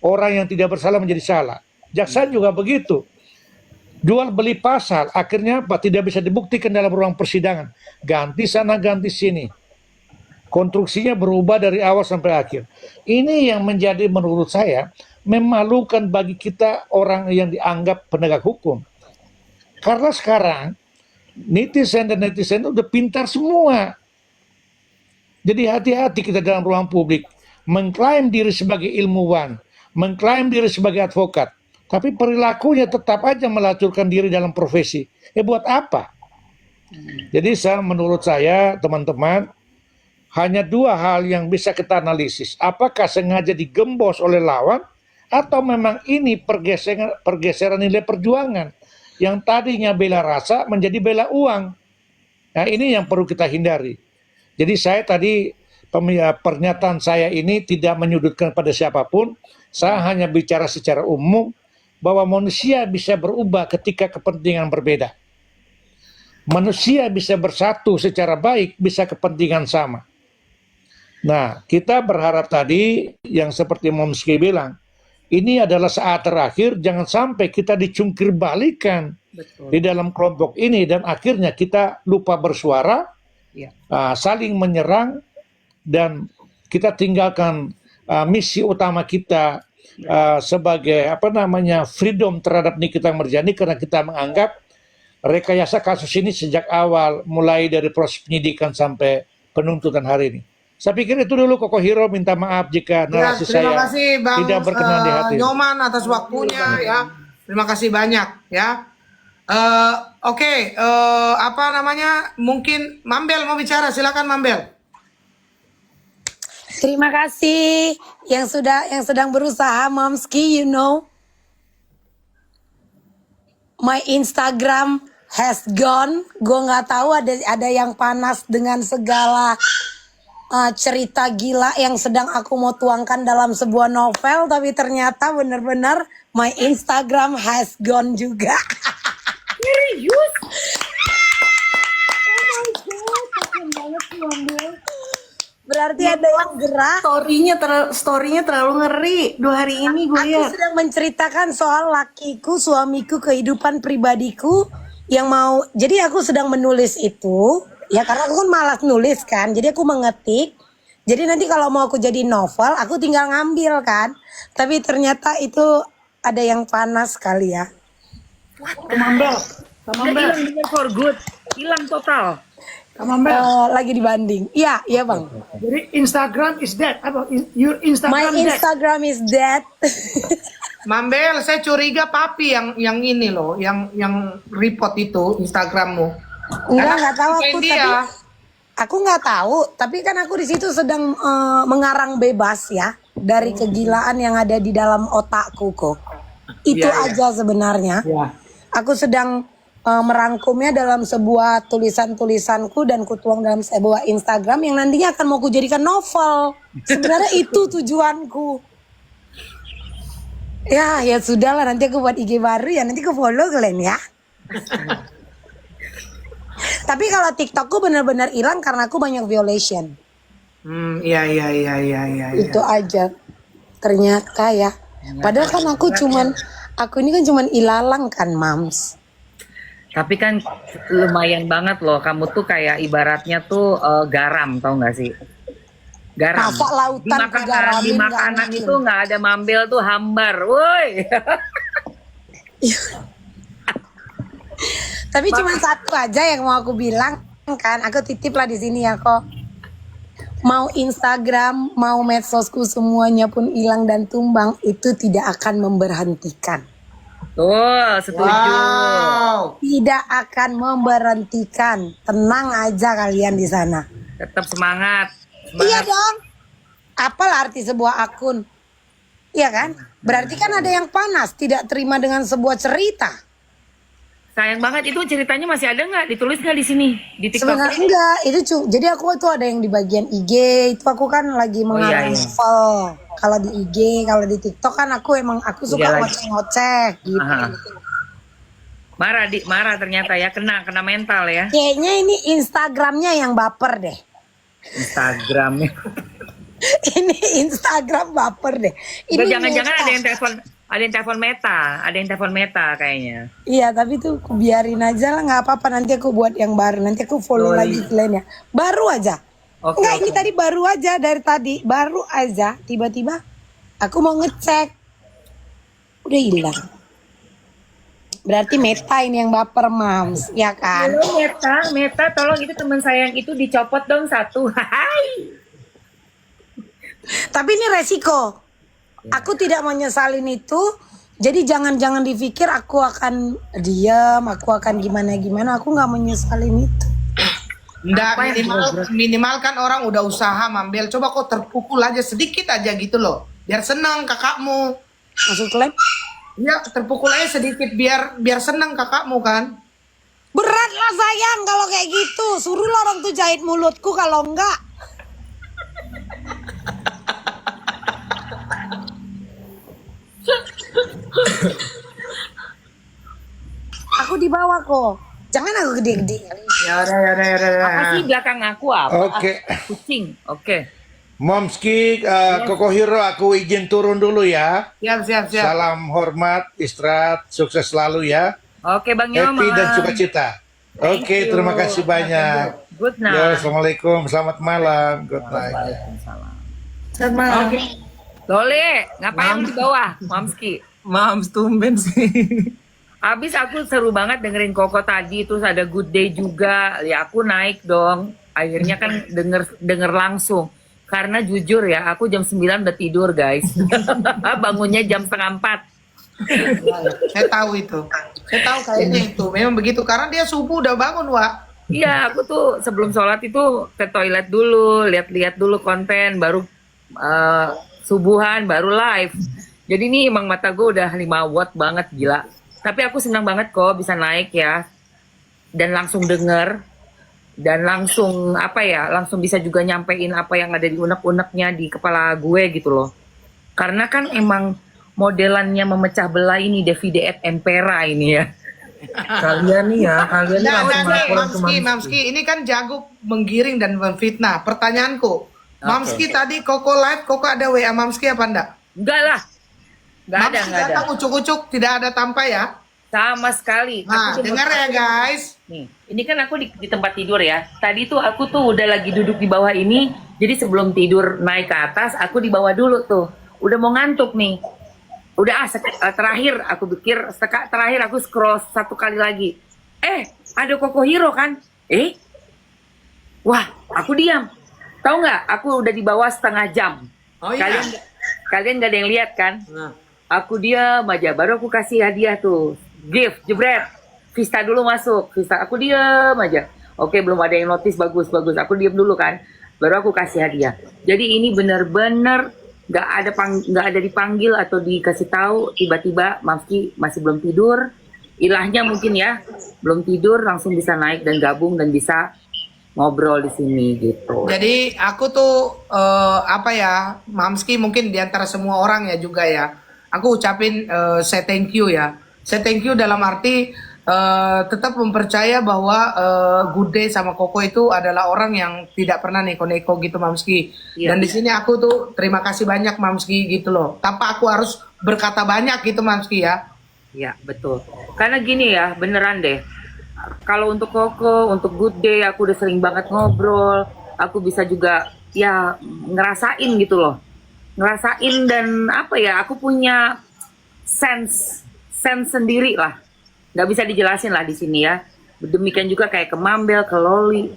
Speaker 8: Orang yang tidak bersalah menjadi salah. Jaksa juga begitu. Jual beli pasal, akhirnya apa? Tidak bisa dibuktikan dalam ruang persidangan. Ganti sana, ganti sini. Konstruksinya berubah dari awal sampai akhir. Ini yang menjadi menurut saya memalukan bagi kita orang yang dianggap penegak hukum. Karena sekarang netizen dan netizen udah pintar semua. Jadi hati-hati kita dalam ruang publik. Mengklaim diri sebagai ilmuwan, mengklaim diri sebagai advokat, tapi perilakunya tetap aja melacurkan diri dalam profesi. Buat apa? Jadi menurut saya teman-teman, hanya dua hal yang bisa kita analisis. Apakah sengaja digembos oleh lawan atau memang ini pergeseran nilai perjuangan yang tadinya bela rasa menjadi bela uang. Nah, ini yang perlu kita hindari. Jadi saya tadi pernyataan saya ini tidak menyudutkan pada siapapun. Saya hanya bicara secara umum bahwa manusia bisa berubah ketika kepentingan berbeda. Manusia bisa bersatu secara baik, bisa kepentingan sama. Nah, kita berharap tadi yang seperti Momski bilang, ini adalah saat terakhir, jangan sampai kita dicungkir balikan di dalam kelompok ini dan akhirnya kita lupa bersuara, saling menyerang dan kita tinggalkan misi utama kita sebagai freedom terhadap Nikita Mirzani karena kita menganggap rekayasa kasus ini sejak awal mulai dari proses penyidikan sampai penuntutan hari ini. Saya pikir itu dulu Koko Hiro, minta maaf jika narasi
Speaker 3: terima
Speaker 8: saya
Speaker 3: kasih Bang
Speaker 8: tidak berkenan di hati.
Speaker 3: Nyoman atas waktunya ya. Terima kasih banyak ya. Oke, mungkin Mambel mau bicara, silakan Mambel.
Speaker 12: Terima kasih yang sedang berusaha, Momski, my Instagram has gone. Gue nggak tahu ada yang panas dengan segala cerita gila yang sedang aku mau tuangkan dalam sebuah novel, tapi ternyata benar-benar my Instagram has gone juga. Serius? Oh my god, kasian banget sih Mambel. Berarti ada yang gerah.
Speaker 1: Storynya terlalu ngeri 2 hari ini gue
Speaker 12: Aku sedang menceritakan soal lakiku, suamiku, kehidupan pribadiku yang mau. Jadi aku sedang menulis itu. Ya karena aku kan malas nulis kan. Jadi aku mengetik. Jadi nanti kalau mau aku jadi novel, aku tinggal ngambil kan. Tapi ternyata itu ada yang panas kali ya.
Speaker 4: Mambel.
Speaker 11: Hilang for good. Hilang total.
Speaker 4: Mambel.
Speaker 12: Lagi dibanding. Iya bang.
Speaker 4: Jadi Instagram is dead. Your Instagram
Speaker 12: My
Speaker 4: dead.
Speaker 12: Instagram is dead.
Speaker 3: Mambel, saya curiga Papi yang ini loh, yang report itu Instagrammu.
Speaker 12: Nggak tahu aku
Speaker 3: dia.
Speaker 12: tapi aku nggak tahu. Tapi kan aku di situ sedang mengarang bebas ya dari kegilaan yang ada di dalam otakku kok. Itu aja sebenarnya. Aku sedang merangkumnya dalam sebuah tulisanku dan kutuang dalam sebuah Instagram yang nantinya akan mau kujadikan novel. Sebenarnya itu tujuanku. Ya sudahlah, nanti aku buat IG baru ya, nanti aku follow kalian ya. Tapi kalau TikTokku benar-benar hilang karena aku banyak violation.
Speaker 3: Iya.
Speaker 12: Itu aja. ternyata ya. Padahal kan aku ini kan cuman ilalang kan, Mams.
Speaker 11: Tapi kan lumayan banget loh. Kamu tuh kayak ibaratnya tuh garam, tau gak sih? Garam.
Speaker 12: Masa lautan
Speaker 11: Di
Speaker 12: kegaramin nggak
Speaker 11: makanan
Speaker 12: mungkin.
Speaker 11: itu nggak ada mambel tuh hambar, woi.
Speaker 12: Tapi cuma satu aja yang mau aku bilang kan, aku titip lah di sini ya kok. Mau Instagram, mau medsosku semuanya pun hilang dan tumbang, itu tidak akan memberhentikan.
Speaker 11: Tuh, setuju.
Speaker 3: Wow.
Speaker 12: Tidak akan memberhentikan. Tenang aja kalian di sana.
Speaker 11: Tetap semangat.
Speaker 12: Iya dong. Apalah arti sebuah akun? Iya kan? Berarti kan ada yang panas, tidak terima dengan sebuah cerita.
Speaker 11: Sayang banget, itu ceritanya masih ada nggak? Ditulis nggak di sini di TikTok?
Speaker 12: Sebenarnya enggak, jadi aku tuh ada yang di bagian IG, itu aku kan lagi mengarang
Speaker 11: iya.
Speaker 12: novel. Kalau di IG, kalau di TikTok kan aku suka
Speaker 11: lagi.
Speaker 12: ngoceh-ngoceh gitu.
Speaker 11: Aha. Marah ternyata ya, kena mental ya.
Speaker 12: Kayaknya ini Instagramnya yang baper deh.
Speaker 11: Instagramnya.
Speaker 12: Ini Instagram baper deh. Ini
Speaker 11: Jangan-jangan
Speaker 12: Meta.
Speaker 11: ada yang telepon Meta kayaknya.
Speaker 12: Iya, tapi tuh aku biarin aja lah, nggak apa-apa. Nanti aku buat yang baru. Nanti aku follow lagi lainnya. Baru aja.
Speaker 11: Oke,
Speaker 12: Enggak,
Speaker 11: oke.
Speaker 12: ini tadi baru aja dari tadi. Baru aja tiba-tiba aku mau ngecek. Udah hilang. Berarti Meta ini yang baper, Mams. Ya kan?
Speaker 11: Halo Meta, tolong itu teman saya yang itu dicopot dong satu. Hai.
Speaker 12: Tapi ini resiko. Aku tidak menyesalin itu. Jadi jangan dipikir aku akan diam, aku akan gimana. Aku nggak menyesalin itu.
Speaker 3: Nggak, minimal kan orang udah usaha Mambel. Coba kok terpukul aja sedikit aja gitu loh. Biar senang kakakmu.
Speaker 12: Masuk klaim?
Speaker 3: Ya terpukul aja sedikit biar senang kakakmu kan.
Speaker 12: Berat lah sayang kalau kayak gitu. Suruhlah orang tuh jahit mulutku kalau enggak. Aku di bawah kok. Jangan aku gede-gede.
Speaker 3: Ya udah.
Speaker 11: Apa sih belakang aku apa?
Speaker 8: Oke.
Speaker 11: Kucing. Oke.
Speaker 8: Momski, Koko Hero, aku izin turun dulu ya.
Speaker 3: Siap.
Speaker 8: Salam hormat, istirahat, sukses selalu ya.
Speaker 11: Oke Bang Yoma.
Speaker 8: Happy dan sukacita.
Speaker 11: Thank
Speaker 8: Oke,
Speaker 11: you.
Speaker 8: terima kasih banyak.
Speaker 11: Good
Speaker 8: Yo,
Speaker 11: night.
Speaker 8: Assalamualaikum, selamat malam. Good night.
Speaker 11: Waalaikumsalam.
Speaker 1: Selamat malam.
Speaker 11: Oke. Lole, ngapain di bawah, Mamski?
Speaker 6: Mams tumben sih.
Speaker 11: Habis aku seru banget dengerin Koko tadi, terus ada Good Day juga. Ya aku naik dong. Akhirnya kan denger langsung. Karena jujur ya, aku jam 9 udah tidur guys. Bangunnya jam 3:30.
Speaker 3: Saya tahu itu. Saya tahu kayaknya itu. Memang begitu karena dia subuh udah bangun, Wak.
Speaker 11: Iya, aku tuh sebelum sholat itu ke toilet dulu, lihat-lihat dulu konten, baru subuhan, baru live. Jadi ini emang mata gue udah 5 watt banget, gila. Tapi aku senang banget kok bisa naik ya. Dan langsung denger. Dan langsung langsung bisa juga nyampein apa yang ada di unek-uneknya di kepala gue gitu loh. Karena kan emang modelannya memecah belah ini Davide et Impera ini ya.
Speaker 6: Kalian nih langsung laporan ke
Speaker 3: Mamski, ini kan jago menggiring dan memfitnah. Pertanyaanku, Mamski tadi Koko live, Koko ada WA Mamski apa enggak?
Speaker 11: Enggak lah. Enggak ada.
Speaker 3: Datang ucuk-ucuk, tidak ada tanpa ya?
Speaker 11: Sama sekali.
Speaker 3: Nah,
Speaker 11: Aku
Speaker 3: dengar ya guys.
Speaker 11: Nih, ini kan aku di tempat tidur ya. Tadi tuh aku tuh udah lagi duduk di bawah ini. Jadi sebelum tidur naik ke atas, aku di bawah dulu tuh. Udah mau ngantuk nih. Udah terakhir aku pikir terakhir aku scroll 1 kali lagi. Ada Koko Hero kan? Wah, aku diam. Tahu nggak? Aku udah di bawah setengah jam.
Speaker 3: Oh iya.
Speaker 11: Kalian nggak ada yang lihat kan?
Speaker 3: Nah.
Speaker 11: Aku diam aja. Baru aku kasih hadiah tuh. Gift, jebret. Vista dulu masuk. Vista, aku diam aja. Oke, belum ada yang notice, bagus. Aku diam dulu kan. Baru aku kasih hadiah. Jadi ini bener-bener nggak ada dipanggil atau dikasih tahu. Tiba-tiba Mamski masih belum tidur. Ilahnya mungkin ya belum tidur, langsung bisa naik dan gabung dan bisa ngobrol di sini gitu.
Speaker 3: Jadi aku tuh Mamski mungkin diantara semua orang ya juga ya. Aku ucapin say thank you ya. Say thank you dalam arti tetap mempercaya bahwa Gude sama Koko itu adalah orang yang tidak pernah neko-neko gitu Mamski.
Speaker 11: Iya.
Speaker 3: Dan di sini aku tuh terima kasih banyak Mamski gitu loh. Tanpa aku harus berkata banyak gitu Mamski ya.
Speaker 11: Ya, betul. Karena gini ya, beneran deh. Kalau untuk Koko, untuk Good Day, aku udah sering banget ngobrol. Aku bisa juga ya ngerasain gitu loh. Ngerasain dan apa ya, aku punya sense sendiri lah. Nggak bisa dijelasin lah di sini ya. Demikian juga kayak ke Mambel, ke Loli.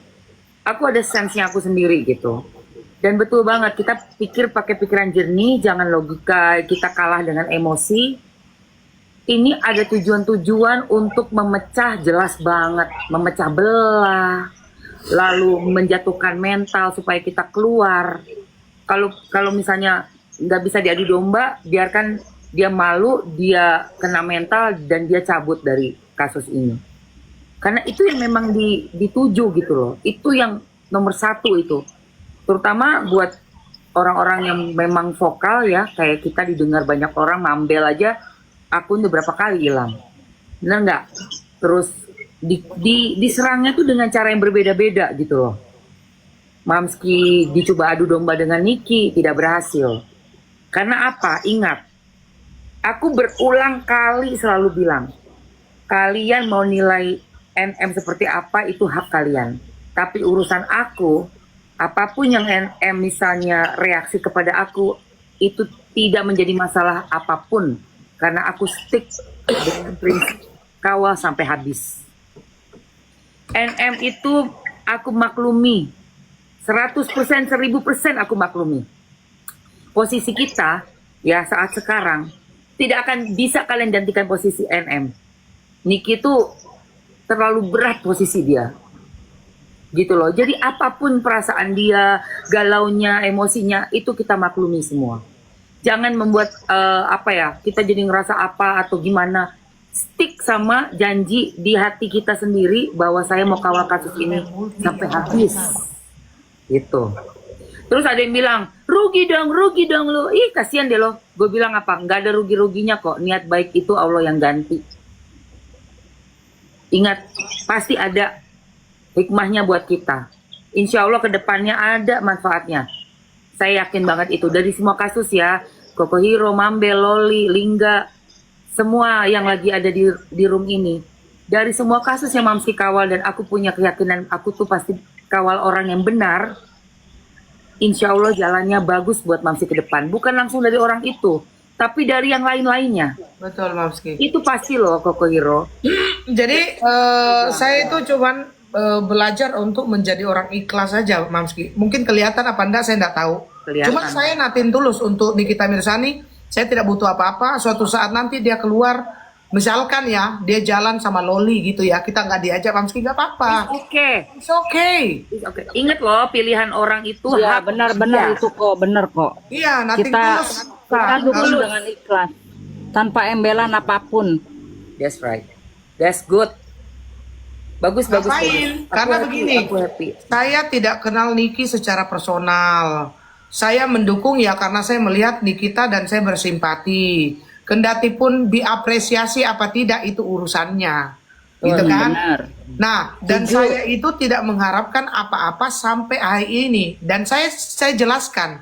Speaker 11: Aku ada sense-nya aku sendiri gitu. Dan betul banget, kita pikir pakai pikiran jernih, jangan logika, kita kalah dengan emosi. Ini ada tujuan-tujuan untuk memecah, jelas banget, memecah belah, lalu menjatuhkan mental supaya kita keluar. Kalau misalnya nggak bisa diadu domba, biarkan dia malu, dia kena mental, dan dia cabut dari kasus ini. Karena itu yang memang dituju gitu loh. Itu yang nomor satu itu. Terutama buat orang-orang yang memang vokal ya, kayak kita didengar banyak orang, Mambel aja, akun udah berapa kali hilang. Bener nggak? Terus diserangnya tuh dengan cara yang berbeda-beda gitu loh. Mamski dicoba adu domba dengan Niki, tidak berhasil. Karena apa? Ingat, aku berulang kali selalu bilang, kalian mau nilai NM seperti apa itu hak kalian. Tapi urusan aku, apapun yang NM misalnya reaksi kepada aku, itu tidak menjadi masalah apapun. Karena aku stick dengan prinsip kawal sampai habis. NM itu aku maklumi. 100%, 1000% aku maklumi. Posisi kita, ya saat sekarang, tidak akan bisa kalian gantikan posisi NM. Niki itu terlalu berat posisi dia. Gitu loh. Jadi apapun perasaan dia, galaunya, emosinya, itu kita maklumi semua. Jangan membuat kita jadi ngerasa apa atau gimana. Stick sama janji di hati kita sendiri bahwa saya mau kawal kasus ini sampai habis. Gitu. Terus ada yang bilang, rugi dong lo. Ih kasihan deh lo. Gue bilang apa? Nggak ada rugi-ruginya kok. Niat baik itu Allah yang ganti. Ingat, pasti ada hikmahnya buat kita. Insya Allah kedepannya ada manfaatnya. Saya yakin banget itu. Dari semua kasus ya. Koko Hero, Mambel, Loli, Lingga. Semua yang lagi ada di room ini. Dari semua kasus yang Mamski kawal dan aku punya keyakinan aku tuh pasti kawal orang yang benar. Insya Allah jalannya bagus buat Mamski ke depan. Bukan langsung dari orang itu, tapi dari yang lain-lainnya.
Speaker 3: Betul Mamski.
Speaker 11: Itu pasti loh Koko Hero.
Speaker 3: Jadi saya itu cuman belajar untuk menjadi orang ikhlas saja Mamski. Mungkin kelihatan apa enggak saya enggak tahu.
Speaker 11: Kelihatan.
Speaker 3: Cuma saya natin tulus untuk Nikita Mirzani. Saya tidak butuh apa-apa. Suatu saat nanti dia keluar, misalkan ya dia jalan sama Loli gitu ya, kita nggak diajak Mamski nggak apa-apa.
Speaker 11: It's okay. Ingat loh, pilihan orang itu
Speaker 13: Ya
Speaker 11: hak
Speaker 13: benar-benar
Speaker 11: dia.
Speaker 13: itu kok, benar kok.
Speaker 3: Iya, nating
Speaker 13: Kita
Speaker 3: tulus.
Speaker 13: kita dukung dengan ikhlas, tanpa embelan apapun.
Speaker 11: That's right. That's good. Bagus.
Speaker 3: Ngapain? Karena
Speaker 11: happy,
Speaker 3: begini,
Speaker 11: aku happy.
Speaker 3: saya tidak kenal Niki secara personal. Saya mendukung ya karena saya melihat Nikita dan saya bersimpati. Kendati pun diapresiasi apa tidak itu urusannya, gitu kan?
Speaker 13: Benar.
Speaker 3: Nah, dan saya itu tidak mengharapkan apa-apa sampai hari ini. Dan saya jelaskan,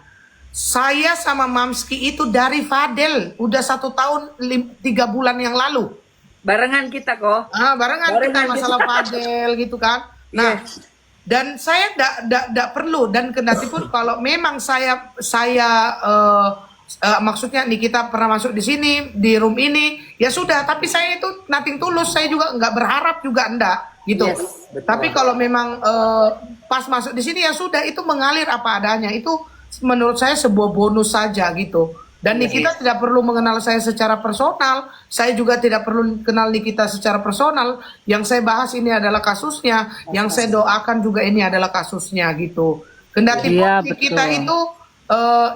Speaker 3: saya sama Mamski itu dari Fadel, udah 1 tahun 3 bulan yang lalu.
Speaker 11: Barengan kita kok.
Speaker 3: Barengan kita masalah Fadel gitu kan. Nah, dan saya tidak perlu, dan kendati pun kalau memang saya maksudnya Nikita pernah masuk di sini, di room ini, ya sudah. Tapi saya itu nothing tulus, saya juga nggak berharap juga enggak gitu.
Speaker 11: Yes, betul.
Speaker 3: Tapi kalau memang pas masuk di sini ya sudah, itu mengalir apa adanya. Itu menurut saya sebuah bonus saja gitu. Dan Nikita tidak perlu mengenal saya secara personal, saya juga tidak perlu kenal Nikita secara personal. Yang saya bahas ini adalah kasusnya, yang saya doakan juga ini adalah kasusnya gitu. Kendati pun Nikita itu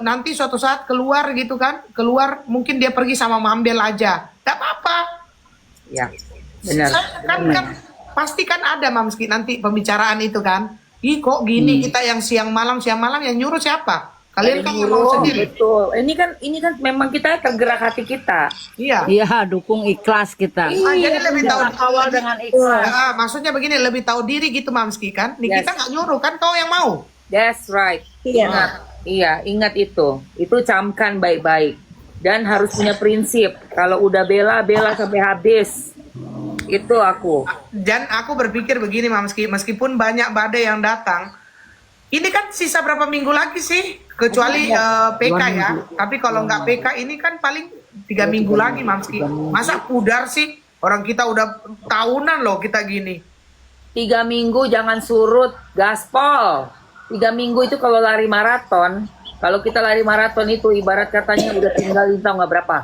Speaker 3: nanti suatu saat keluar gitu kan, keluar mungkin dia pergi sama Mambel aja, tidak apa-apa.
Speaker 11: Ya, benar.
Speaker 3: Kan pasti kan ada Mamski nanti pembicaraan itu kan. Ih kok gini kita yang siang malam yang nyuruh siapa? Kalian kan yang mau sendiri.
Speaker 11: Betul. Ini kan memang kita tergerak hati kita.
Speaker 3: Iya.
Speaker 13: Iya, dukung ikhlas kita.
Speaker 3: Jadi lebih tahu
Speaker 13: Awal dengan ikhlas.
Speaker 3: maksudnya begini, lebih tahu diri gitu Mamski kan. Nih kita nggak nyuruh kan, kau yang mau.
Speaker 11: That's right.
Speaker 1: Iya.
Speaker 11: Ingat itu. Itu camkan baik-baik. Dan harus punya prinsip. Kalau udah bela sampai habis. Itu aku.
Speaker 3: Dan aku berpikir begini Mamski, meskipun banyak badai yang datang, ini kan sisa berapa minggu lagi sih? Kecuali PK ya. Tapi kalau nggak PK ini kan paling 3 minggu lagi Mamski. Masa pudar sih? Orang kita udah tahunan loh kita gini.
Speaker 11: 3 minggu jangan surut, gaspol. 3 minggu itu kalau lari maraton. Kalau kita lari maraton itu ibarat katanya udah tinggal tahu nggak berapa?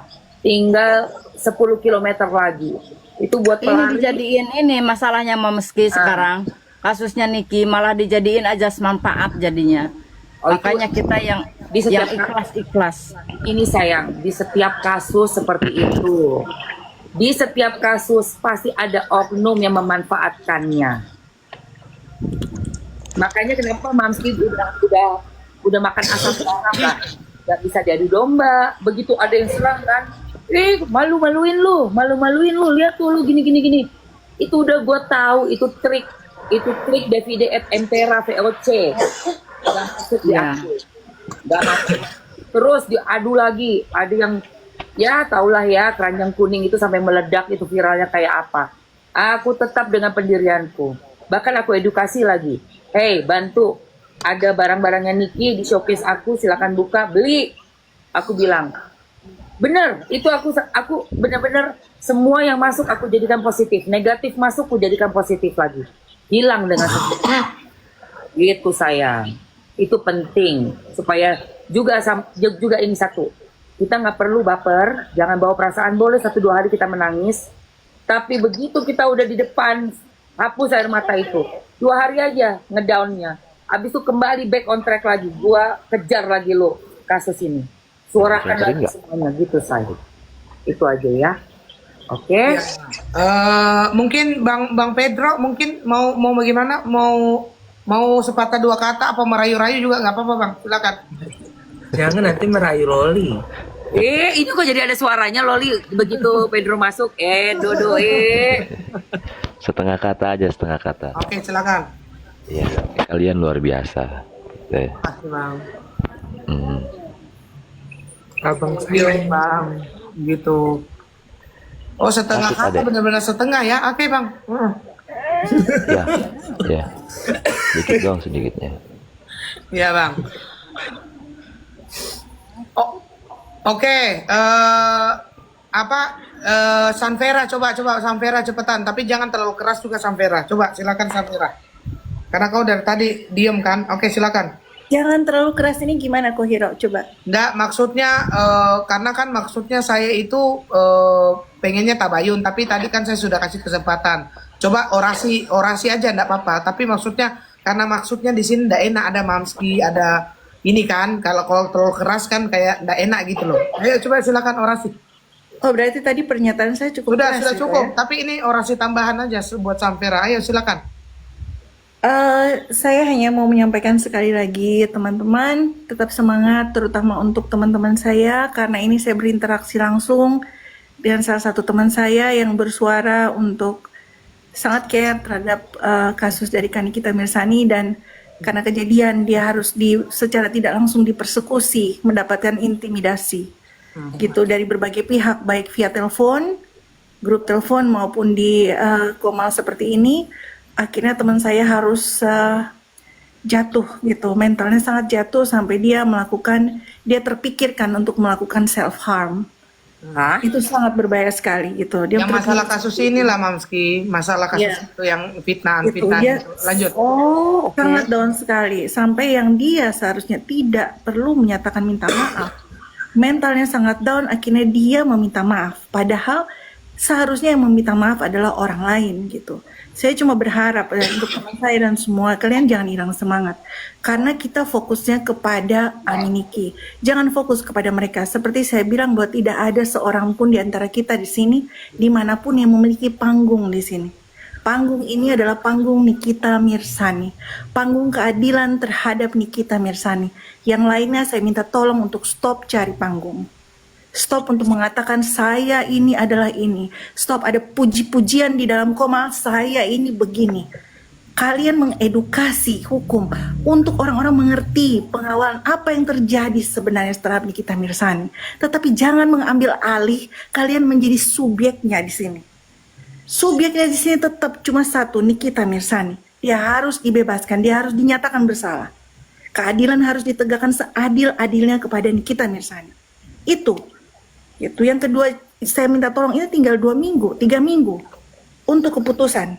Speaker 11: Tinggal 10 km lagi. Itu buat
Speaker 13: Ini
Speaker 11: pelari.
Speaker 13: dijadiin ini masalahnya Mamski sekarang. Kasusnya Niki malah dijadiin ajas manfaat jadinya. Makanya kita yang ikhlas.
Speaker 11: Ini sayang, di setiap kasus seperti itu. Di setiap kasus pasti ada oknum yang memanfaatkannya. Makanya kenapa Mamski udah makan asam garam lah. Gak bisa diadu domba. Begitu ada yang serang kan, malu-maluin lu, lihat tuh lu gini. Itu udah gue tahu, itu trik Davide et Impera VOC. Gak masuk diadu. Gak masuk. Terus diadu lagi, ada yang ya taulah ya, keranjang kuning itu sampai meledak, itu viralnya kayak apa. Aku tetap dengan pendirianku. Bahkan aku edukasi lagi. Hey, bantu. Ada barang-barangnya Niki di showcase aku, silakan buka, beli. Aku bilang, bener, itu aku bener-bener semua yang masuk aku jadikan positif. Negatif masuk aku jadikan positif lagi. Hilang dengan sendirinya. Gitu sayang. Itu penting supaya juga ini satu. Kita nggak perlu baper, jangan bawa perasaan. Boleh 1-2 hari kita menangis, tapi begitu kita udah di depan, hapus air mata itu. 2 hari aja ngedownnya. Habis itu kembali back on track lagi. Gua kejar lagi lo kasus ini. Suarakan lagi semuanya gitu saya. Itu aja ya. Oke.
Speaker 3: Mungkin Bang Pedro mungkin mau bagaimana? Mau sepatah 2 kata apa merayu-rayu juga nggak apa-apa Bang. Silakan.
Speaker 6: Jangan nanti merayu Loli.
Speaker 11: Ini kok jadi ada suaranya Loli begitu Pedro masuk. Dodo.
Speaker 14: Setengah kata aja, setengah kata.
Speaker 3: Oke, silakan.
Speaker 14: Ya, kalian luar biasa.
Speaker 3: Makasih Bang.
Speaker 6: Abang sayang Bang.
Speaker 3: Gitu. Oh, setengah
Speaker 14: Masuk
Speaker 3: kata
Speaker 14: ada.
Speaker 3: benar-benar setengah ya. Oke Bang.
Speaker 14: Ya. Sedikit dong sedikitnya.
Speaker 3: Ya Bang. Oke. Sanvera coba Sanvera cepetan. Tapi jangan terlalu keras juga Sanvera. Coba silakan Sanvera. Karena kau dari tadi diem kan. Oke silakan.
Speaker 1: Jangan terlalu keras ini gimana Kohiro? Coba.
Speaker 3: Enggak, maksudnya karena kan maksudnya saya itu pengennya tabayun, tapi tadi kan saya sudah kasih kesempatan. Coba orasi aja enggak apa-apa, tapi maksudnya karena maksudnya di sini enggak enak ada Mamski, ada ini kan, kalau terlalu keras kan kayak enggak enak gitu loh. Ayo coba silakan orasi.
Speaker 1: Oh, berarti tadi pernyataan saya cukup keras
Speaker 3: Sudah
Speaker 1: gitu
Speaker 3: cukup,
Speaker 1: ya?
Speaker 3: tapi ini orasi tambahan aja buat Sanvera. Ayo silakan.
Speaker 1: Saya hanya mau menyampaikan sekali lagi, teman-teman tetap semangat, terutama untuk teman-teman saya, karena ini saya berinteraksi langsung dengan salah satu teman saya yang bersuara untuk sangat care terhadap kasus dari Kanikita Mirsani, dan karena kejadian dia harus secara tidak langsung dipersekusi, mendapatkan intimidasi gitu dari berbagai pihak, baik via telepon, grup telepon maupun di komal seperti ini. Akhirnya teman saya harus jatuh gitu, mentalnya sangat jatuh sampai dia terpikirkan untuk melakukan self harm. Itu sangat berbahaya sekali gitu. Dia
Speaker 3: Yang masalah kasus inilah Mamski, masalah kasus itu yang fitnah.
Speaker 1: Dia
Speaker 3: Lanjut.
Speaker 1: sangat down sekali sampai yang dia seharusnya tidak perlu menyatakan minta maaf. Mentalnya sangat down, akhirnya dia meminta maaf. Padahal seharusnya yang meminta maaf adalah orang lain gitu. Saya cuma berharap untuk teman saya dan semua, kalian jangan hilang semangat. Karena kita fokusnya kepada Niki. Jangan fokus kepada mereka. Seperti saya bilang bahwa tidak ada seorang pun di antara kita di sini, dimanapun yang memiliki panggung di sini. Panggung ini adalah panggung Nikita Mirzani, panggung keadilan terhadap Nikita Mirzani. Yang lainnya saya minta tolong untuk stop cari panggung. Stop untuk mengatakan saya ini adalah ini. Stop ada puji-pujian di dalam koma saya ini begini. Kalian mengedukasi hukum untuk orang-orang mengerti pengawalan apa yang terjadi sebenarnya setelah Nikita Mirzani. Tetapi jangan mengambil alih, kalian menjadi subjeknya di sini. Subjeknya di sini tetap cuma satu, Nikita Mirzani. Dia harus dibebaskan, dia harus dinyatakan bersalah. Keadilan harus ditegakkan seadil-adilnya kepada Nikita Mirzani. Itu yang kedua, saya minta tolong ini tinggal 2 minggu, 3 minggu untuk keputusan.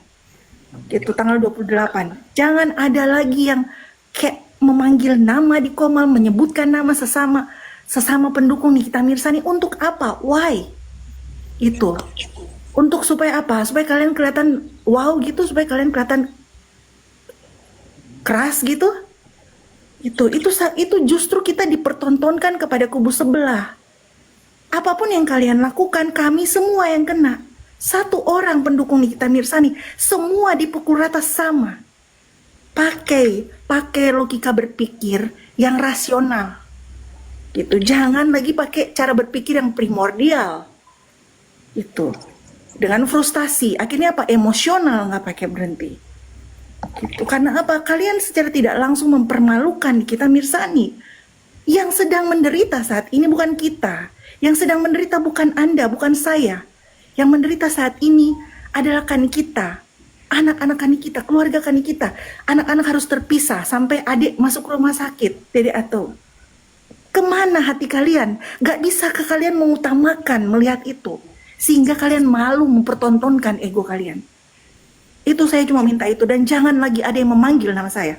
Speaker 1: Itu tanggal 28. Jangan ada lagi yang kayak memanggil nama di Komal, menyebutkan nama sesama pendukung Nikita Mirzani. Untuk apa? Why? Itu. Untuk supaya apa? Supaya kalian kelihatan wow gitu, supaya kalian kelihatan keras gitu. Itu justru kita dipertontonkan kepada kubu sebelah. Apapun yang kalian lakukan, kami semua yang kena. 1 orang pendukung Nikita Mirzani, semua dipukul rata sama. Pakai logika berpikir yang rasional. Gitu. Jangan lagi pakai cara berpikir yang primordial. Itu. Dengan frustasi, akhirnya apa? Emosional, nggak pakai berhenti. Gitu. Karena apa? Kalian secara tidak langsung mempermalukan Nikita Mirzani. Yang sedang menderita saat ini bukan kita. Yang sedang menderita bukan Anda, bukan saya. Yang menderita saat ini adalah Kani kita, anak-anak Kani kita, keluarga Kani kita. Anak-anak harus terpisah sampai adik masuk rumah sakit, Dede Ato. Kemana hati kalian? Gak bisa ke kalian mengutamakan melihat itu. Sehingga kalian malu mempertontonkan ego kalian. Itu saya cuma minta itu. Dan jangan lagi ada yang memanggil nama saya.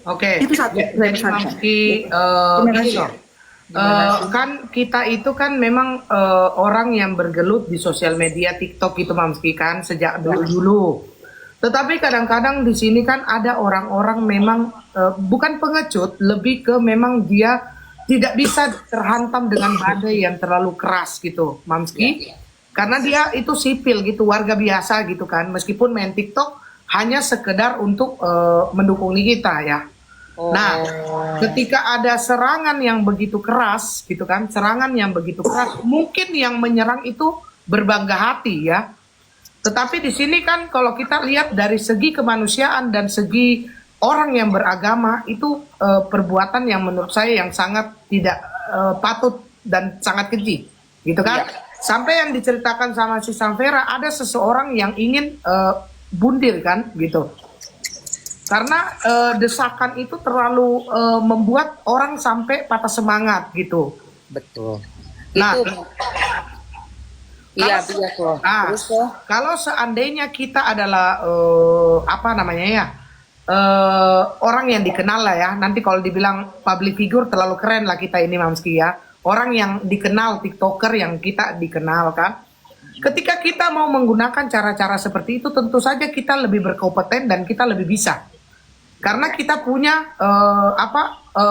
Speaker 3: Oke.
Speaker 1: Itu satu.
Speaker 3: Jadi Mamski,
Speaker 1: Terima kasih.
Speaker 3: ini loh. Kan kita itu kan memang orang yang bergelut di sosial media TikTok itu Mamski kan sejak dulu. Tetapi kadang-kadang di sini kan ada orang-orang memang bukan pengecut, lebih ke memang dia tidak bisa terhantam dengan badai yang terlalu keras gitu Mamski. Karena dia itu sipil gitu, warga biasa gitu kan. Meskipun main TikTok hanya sekedar untuk mendukung kita ya. Nah, ketika ada serangan yang begitu keras, gitu kan, serangan yang begitu keras, mungkin yang menyerang itu berbangga hati ya. Tetapi di sini kan kalau kita lihat dari segi kemanusiaan dan segi orang yang beragama itu perbuatan yang menurut saya yang sangat tidak patut dan sangat keji, gitu kan. Sampai yang diceritakan sama si Samvera ada seseorang yang ingin bundir kan, gitu. Karena desakan itu terlalu membuat orang sampai patah semangat gitu.
Speaker 9: Betul.
Speaker 3: Nah,
Speaker 9: Iya, betul. Terus
Speaker 3: kalau seandainya kita adalah apa namanya ya, orang yang dikenal lah ya. Nanti kalau dibilang public figure terlalu keren lah kita ini Mamski ya. Orang yang dikenal, TikToker yang kita dikenal kan. Ketika kita mau menggunakan cara-cara seperti itu, tentu saja kita lebih berkompeten dan kita lebih bisa. Karena kita punya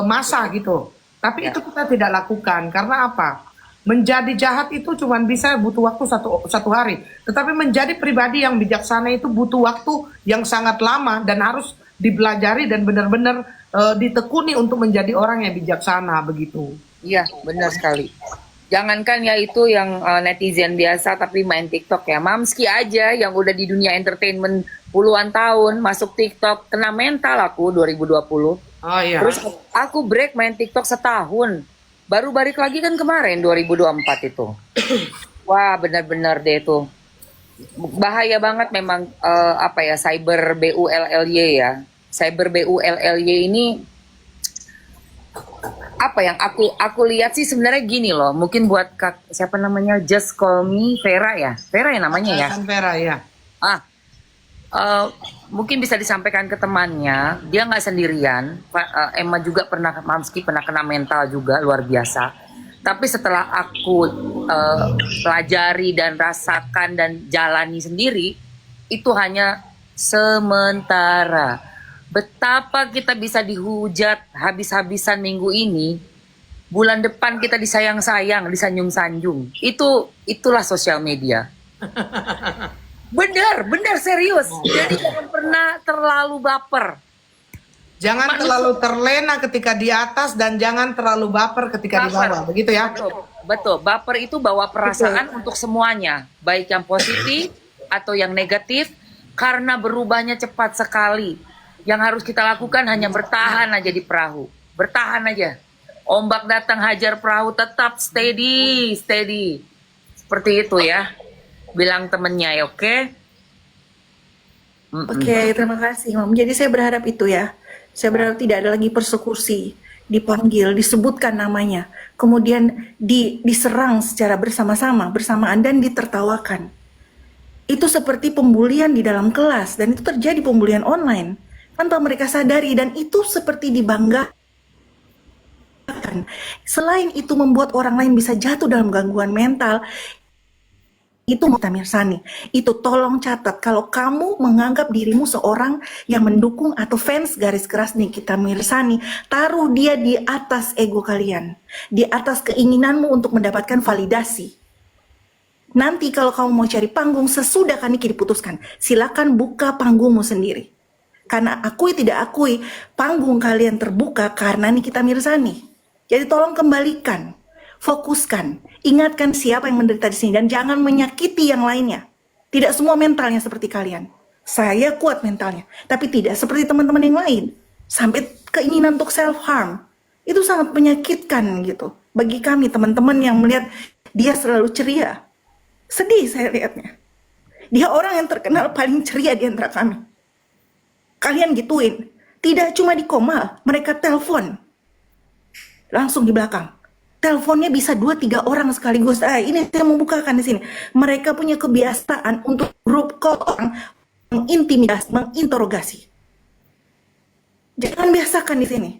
Speaker 3: masa gitu. Tapi itu kita tidak lakukan. Karena apa? Menjadi jahat itu cuma bisa butuh waktu satu hari. Tetapi menjadi pribadi yang bijaksana itu butuh waktu yang sangat lama dan harus dipelajari dan benar-benar ditekuni untuk menjadi orang yang bijaksana begitu.
Speaker 9: Iya, benar sekali. Jangankan ya itu yang netizen biasa tapi main TikTok ya. Mamski aja yang udah di dunia entertainment puluhan tahun masuk TikTok kena mental aku 2020.
Speaker 3: Oh iya.
Speaker 9: Terus aku break main TikTok setahun. Baru balik lagi kan kemarin 2024 itu. Wah, benar-benar deh itu. Bahaya banget memang cyber BULLY ya. Cyber BULLY ini apa yang aku lihat sih sebenarnya gini loh, mungkin buat siapa namanya Just Call Me Vera ya namanya ya.
Speaker 3: Vera ya.
Speaker 9: Mungkin bisa disampaikan ke temannya, dia nggak sendirian. Emma juga Mamski pernah kena mental juga luar biasa. Tapi setelah aku pelajari dan rasakan dan jalani sendiri, itu hanya sementara. Betapa kita bisa dihujat habis-habisan minggu ini, bulan depan kita disayang-sayang, disanjung-sanjung. Itulah sosial media. Benar serius. Jadi jangan pernah terlalu baper.
Speaker 3: Jangan terlalu terlena ketika di atas dan jangan terlalu baper ketika di bawah, begitu ya?
Speaker 9: Betul. Baper itu bawa perasaan untuk semuanya, baik yang positif atau yang negatif, karena berubahnya cepat sekali. Yang harus kita lakukan hanya bertahan aja di perahu, bertahan aja. Ombak datang hajar perahu, tetap steady. Seperti itu ya. Bilang temennya ya, oke?
Speaker 1: Oke, terima kasih, Mam. Jadi saya berharap itu ya. Saya berharap tidak ada lagi persekusi, dipanggil, disebutkan namanya, kemudian diserang secara bersamaan dan ditertawakan. Itu seperti pembulian di dalam kelas, dan itu terjadi pembulian online tanpa mereka sadari, dan itu seperti dibanggakan. Selain itu membuat orang lain bisa jatuh dalam gangguan mental. Itu Nikita Mirzani, itu tolong catat kalau kamu menganggap dirimu seorang yang mendukung atau fans garis keras Nikita Mirzani, taruh dia di atas ego kalian, di atas keinginanmu untuk mendapatkan validasi. Nanti kalau kamu mau cari panggung sesudah Kaniki diputuskan, silakan buka panggungmu sendiri. Karena akui tidak akui, panggung kalian terbuka karena Nikita Mirzani. Jadi tolong kembalikan, fokuskan, ingatkan siapa yang menderita di sini, dan jangan menyakiti yang lainnya. Tidak semua mentalnya seperti kalian. Saya kuat mentalnya, tapi tidak seperti teman-teman yang lain. Sampai keinginan untuk self harm. Itu sangat menyakitkan gitu. Bagi kami teman-teman yang melihat dia selalu ceria. Sedih saya lihatnya. Dia orang yang terkenal paling ceria di antara kami. Kalian gituin. Tidak cuma di Komal, mereka telepon. Langsung di belakang. Teleponnya bisa 2-3 orang sekaligus. Ini saya mau bukakan di sini. Mereka punya kebiasaan untuk grup call orang, mengintimidasi, menginterogasi. Jangan biasakan di sini.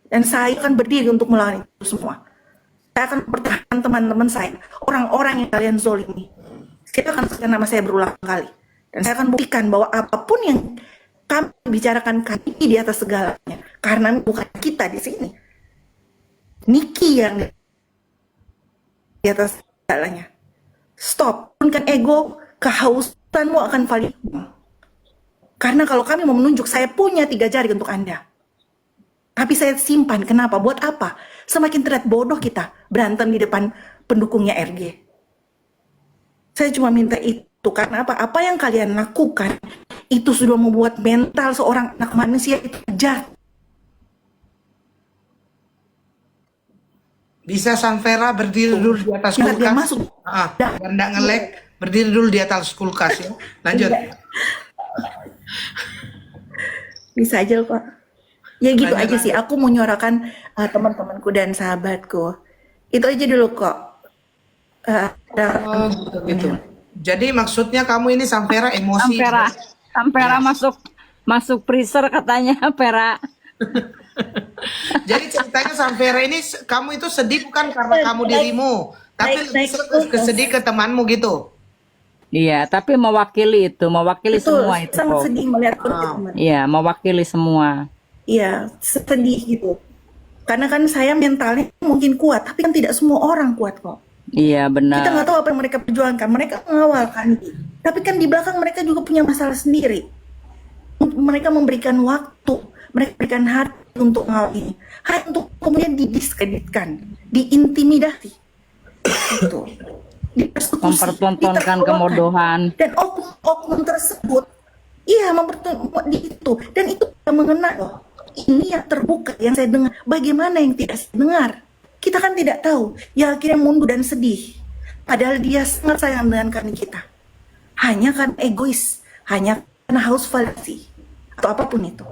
Speaker 1: Dan saya akan berdiri untuk melawan itu semua. Saya akan pertahankan teman-teman saya, orang-orang yang kalian zolimi. Kita akan sebutkan nama saya berulang kali. Dan saya akan buktikan bahwa apapun yang kami bicarakan Kaniki di atas segalanya. Karena bukan kita di sini. Niki yang di atas segalanya. Stop. Turunkan ego, kehausanmu akan valid. Karena kalau kami mau menunjuk, saya punya 3 jari untuk Anda. Tapi saya simpan. Kenapa? Buat apa? Semakin terlihat bodoh kita berantem di depan pendukungnya RG. Saya cuma minta itu. Karena apa? Apa yang kalian lakukan itu sudah membuat mental seorang anak manusia itu jatuh.
Speaker 3: Bisa Samvera berdiri dulu di atas kulkas.
Speaker 1: Dia masuk.
Speaker 3: Biar nggak nge-lag, berdiri dulu di atas kulkas ya. Lanjut.
Speaker 1: Bisa aja Pak. Ya gitu aja sih. Aku mau nyuarakan teman-temanku dan sahabatku. Itu aja dulu kok.
Speaker 3: Gitu. Jadi maksudnya kamu ini Samvera emosi.
Speaker 13: Samvera masuk freezer katanya Vera.
Speaker 3: Jadi ceritanya Samvera ini kamu itu sedih bukan karena kamu dirimu, tapi lebih sedih ke temanmu gitu.
Speaker 13: Iya, tapi mewakili semua itu.
Speaker 1: Sangat sedih melihat teman.
Speaker 13: Iya, mewakili semua.
Speaker 1: Iya, sedih gitu. Karena kan saya mentalnya mungkin kuat, tapi kan tidak semua orang kuat kok.
Speaker 13: Iya, benar.
Speaker 1: Kita nggak tahu apa yang mereka perjuangkan. Mereka mengawal Kaniki, tapi kan di belakang mereka juga punya masalah sendiri. Mereka memberikan waktu, mereka berikan hati untuk hal ini, hanya untuk kemudian didiskreditkan, diintimidasi, itu,
Speaker 13: mempertontonkan kemodohan.
Speaker 1: Dan oknum tersebut, iya itu, dan itu mengena loh. Ini yang terbuka yang saya dengar. Bagaimana yang tidak saya dengar? Kita kan tidak tahu. Ya akhirnya mundur dan sedih. Padahal dia sangat sayang dengan kita. Hanya kan egois, hanya karena haus validasi atau apapun itu.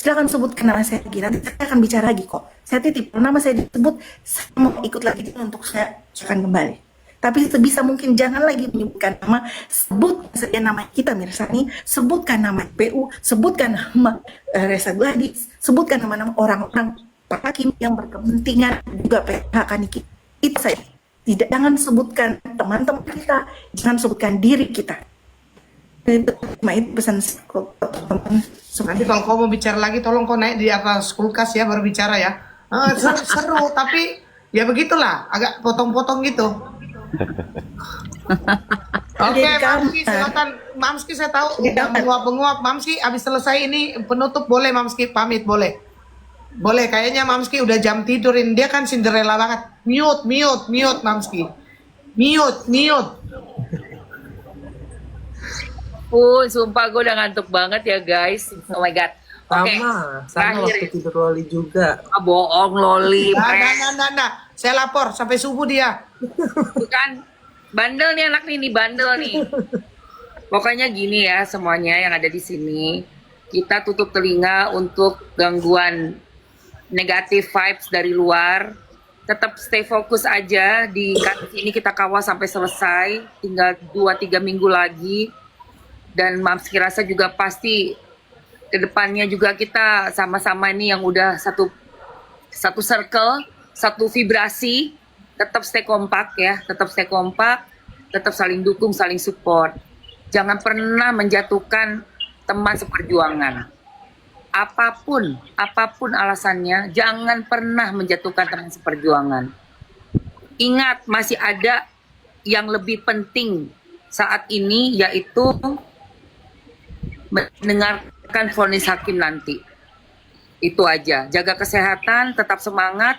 Speaker 1: Silakan sebutkan nama saya lagi, nanti saya akan bicara lagi kok. Saya titip, nama saya disebut, saya mau ikut lagi untuk saya akan kembali. Tapi sebisa mungkin jangan lagi menyebutkan nama, sebut saja nama Nikita Mirzani, sebutkan nama PU, sebutkan nama Reza Gladys, sebutkan nama-nama orang-orang Pak Hakim yang berkepentingan juga PHK Kaniki. Itu saja. Tidak, jangan sebutkan teman-teman kita, jangan sebutkan diri kita. Itu pesan teman-teman.
Speaker 3: Nanti kalau kau mau bicara lagi, tolong kau naik di atas kulkas ya, baru bicara ya. Seru, tapi ya begitulah, agak potong-potong gitu. Oke,
Speaker 1: Jadi kamu
Speaker 3: Mamski silakan. Mamski saya tahu udah menguap-menguap. Mamski habis selesai ini penutup boleh Mamski pamit boleh. Boleh kayaknya Mamski udah jam tidurin. Dia kan Cinderella banget. Mute Mamski. Mute.
Speaker 11: Sumpah gue udah ngantuk banget ya guys. Oh my god. Oke.
Speaker 15: Sama
Speaker 11: Terakhir
Speaker 15: waktu
Speaker 11: ya.
Speaker 15: tidur Loli juga.
Speaker 11: Bohong Loli.
Speaker 3: Nah. Saya lapor sampai subuh dia.
Speaker 11: Bukan. Bandel nih anak ini bandel nih. Pokoknya gini ya semuanya yang ada di sini. Kita tutup telinga untuk gangguan negatif vibes dari luar. Tetap stay fokus aja di kasus ini, kita kawal sampai selesai. Tinggal 2-3 minggu lagi. Dan Mamski rasa juga pasti kedepannya juga kita sama-sama ini yang udah satu circle, satu vibrasi. Tetap stay kompak ya, tetap saling dukung, saling support. Jangan pernah menjatuhkan teman seperjuangan. Apapun alasannya, jangan pernah menjatuhkan teman seperjuangan. Ingat, masih ada yang lebih penting saat ini, yaitu mendengarkan vonis hakim nanti. Itu aja, jaga kesehatan, tetap semangat,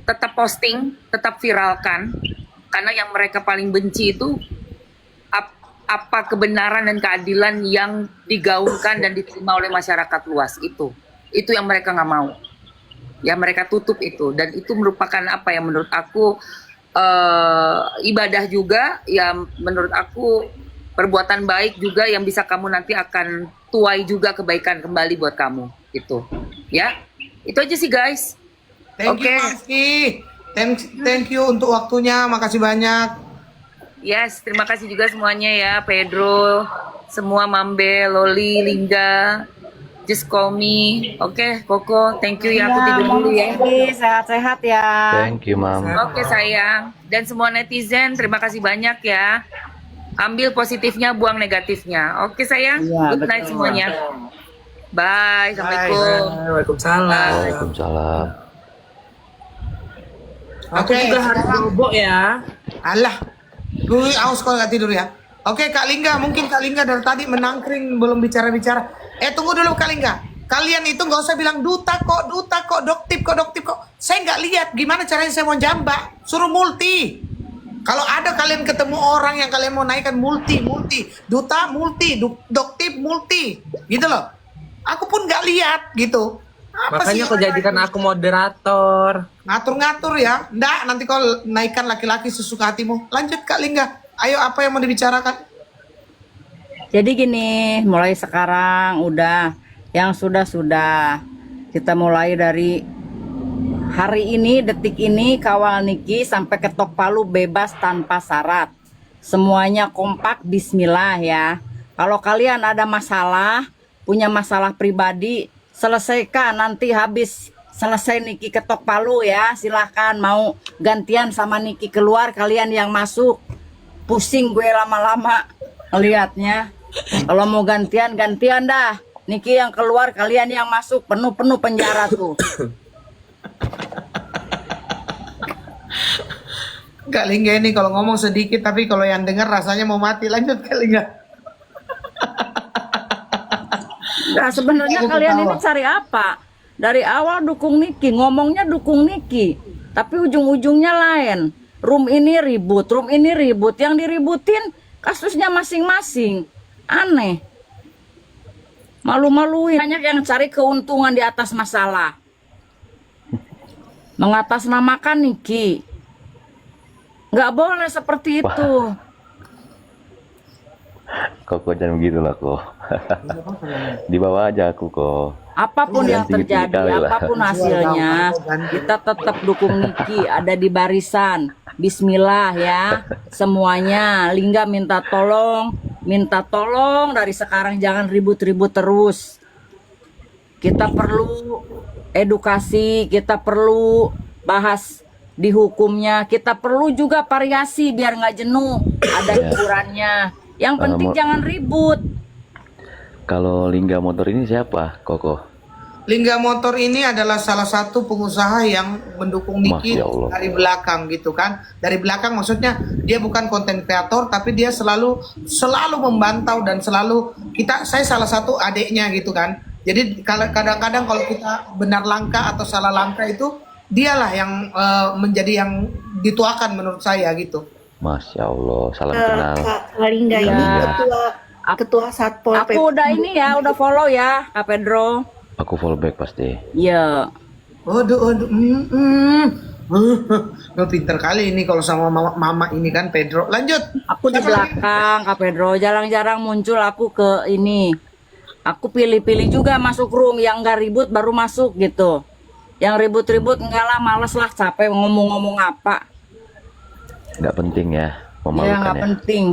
Speaker 11: tetap posting, tetap viralkan, karena yang mereka paling benci itu apa kebenaran dan keadilan yang digaungkan dan diterima oleh masyarakat luas. Itu yang mereka nggak mau, ya mereka tutup itu, dan itu merupakan apa yang menurut aku ibadah juga, ya menurut aku perbuatan baik juga yang bisa kamu nanti akan tuai juga kebaikan kembali buat kamu, itu ya. Itu aja sih guys.
Speaker 3: Thank you Mamski. Thank you untuk waktunya. Makasih banyak.
Speaker 11: Yes, terima kasih juga semuanya ya, Pedro, semua Mambe, Loli, Lingga, Just Call Me. Oke, Koko, thank you ya, aku tidur dulu ya.
Speaker 13: Sehat-sehat ya.
Speaker 14: Thank you, Mam.
Speaker 11: Oke sayang. Dan semua netizen, terima kasih banyak ya. Ambil positifnya, buang negatifnya. Oke sayang,
Speaker 13: Iya,
Speaker 11: good night
Speaker 13: betul.
Speaker 11: semuanya. Bye, Assalamualaikum.
Speaker 15: Waalaikumsalam.
Speaker 14: Waalaikumsalam.
Speaker 15: Aku juga harus bobo ya.
Speaker 3: Alah, gue aus kalau nggak tidur ya. Oke, Kak Lingga, mungkin Kak Lingga dari tadi menangkring belum bicara-bicara. Tunggu dulu Kak Lingga. Kalian itu nggak usah bilang duta kok, doktip kok. Saya nggak lihat gimana caranya saya mau jambak. Suruh multi. Kalau ada kalian ketemu orang yang kalian mau naikkan multi, duta multi, doktip multi, gitu loh. Aku pun nggak lihat gitu. Apa
Speaker 15: Makanya
Speaker 3: sih
Speaker 15: aku jadikan aku moderator.
Speaker 3: ngatur-ngatur ya? Nggak, nanti kau naikkan laki-laki sesuka hatimu. Lanjut Kak Lingga. Ayo, apa yang mau dibicarakan?
Speaker 13: Jadi gini, mulai sekarang udah yang sudah-sudah kita mulai dari hari ini, detik ini, kawal Niki sampai ketok palu bebas tanpa syarat. Semuanya kompak, bismillah ya. Kalau kalian ada masalah, punya masalah pribadi, selesaikan nanti habis selesai Niki ketok palu ya. Silahkan mau gantian sama Niki keluar, kalian yang masuk. Pusing gue lama-lama lihatnya. Kalau mau gantian dah. Niki yang keluar, kalian yang masuk, penuh-penuh penjara tuh.
Speaker 3: Kak Lingga ini kalau ngomong sedikit, tapi kalau yang dengar rasanya mau mati. Lanjut Kak Lingga.
Speaker 13: Nah, sebenarnya
Speaker 3: Aku
Speaker 13: kalian
Speaker 3: ketawa.
Speaker 13: ini cari apa? Dari awal dukung Niki, ngomongnya dukung Niki, tapi ujung-ujungnya lain. Room ini ribut, yang diributin kasusnya masing-masing. Aneh. Malu-maluin. Banyak yang cari keuntungan di atas masalah. Mengatasnamakan Niki. Nggak boleh seperti itu.
Speaker 14: Kok jangan begitu lah kok. Di bawah aja aku kok.
Speaker 13: Apapun yang
Speaker 14: Tinggi-tinggi
Speaker 13: terjadi,
Speaker 14: kali lah.
Speaker 13: apapun hasilnya, kita tetap dukung Niki, ada di barisan. Bismillah ya, semuanya. Lingga minta tolong dari sekarang jangan ribut-ribut terus. Kita perlu edukasi, kita perlu bahas di hukumnya, kita perlu juga variasi biar nggak jenuh, ada hiburannya. Yang penting
Speaker 14: Mau-
Speaker 13: jangan ribut.
Speaker 14: Kalau Lingga motor ini siapa, Koko?
Speaker 3: Lingga Motor ini adalah salah satu pengusaha yang mendukung Niki
Speaker 14: Masya Allah.
Speaker 3: dari belakang gitu kan. Dari belakang maksudnya dia bukan konten kreator tapi dia selalu memantau dan saya salah satu adiknya gitu kan. Jadi kadang-kadang kalau kita benar langkah atau salah langkah itu dialah yang menjadi yang dituakan menurut saya gitu.
Speaker 14: Masya Allah, salam kenal.
Speaker 1: Kak Lingga ini
Speaker 13: Iya.
Speaker 1: ketua Satpol PP.
Speaker 13: Aku udah ini ya, udah follow ya, Kak Pedro.
Speaker 14: Aku follow back pasti.
Speaker 13: Iya.
Speaker 3: Waduh. Lo pinter kali ini kalau sama mama ini kan Pedro. Lanjut.
Speaker 13: Aku di belakang, Kak Pedro. Jarang-jarang muncul aku ke ini. Aku pilih-pilih juga masuk room yang nggak ribut baru masuk gitu. Yang ribut-ribut enggak lah, males lah, capek ngomong-ngomong apa.
Speaker 14: Nggak penting ya,
Speaker 13: Ya
Speaker 14: memalukan
Speaker 13: nggak
Speaker 14: ya.
Speaker 13: penting.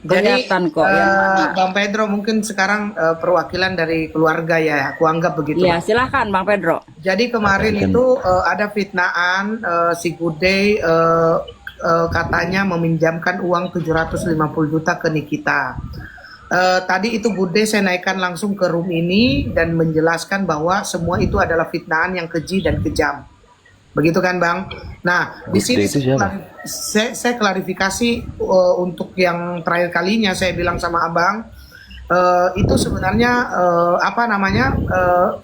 Speaker 3: Jadi
Speaker 13: Kelihatan kok yang mana.
Speaker 3: Bang Pedro mungkin sekarang perwakilan dari keluarga ya, aku anggap begitu.
Speaker 13: Iya, silahkan Bang Pedro.
Speaker 3: Jadi kemarin itu ada fitnaan si Gude katanya meminjamkan uang 750 juta ke Nikita. Tadi itu Gude saya naikkan langsung ke room ini dan menjelaskan bahwa semua itu adalah fitnaan yang keji dan kejam. Begitu kan Bang? Nah, di
Speaker 14: Gude
Speaker 3: sini
Speaker 14: itu siapa?
Speaker 3: saya klarifikasi untuk yang terakhir kalinya saya bilang sama Abang, itu sebenarnya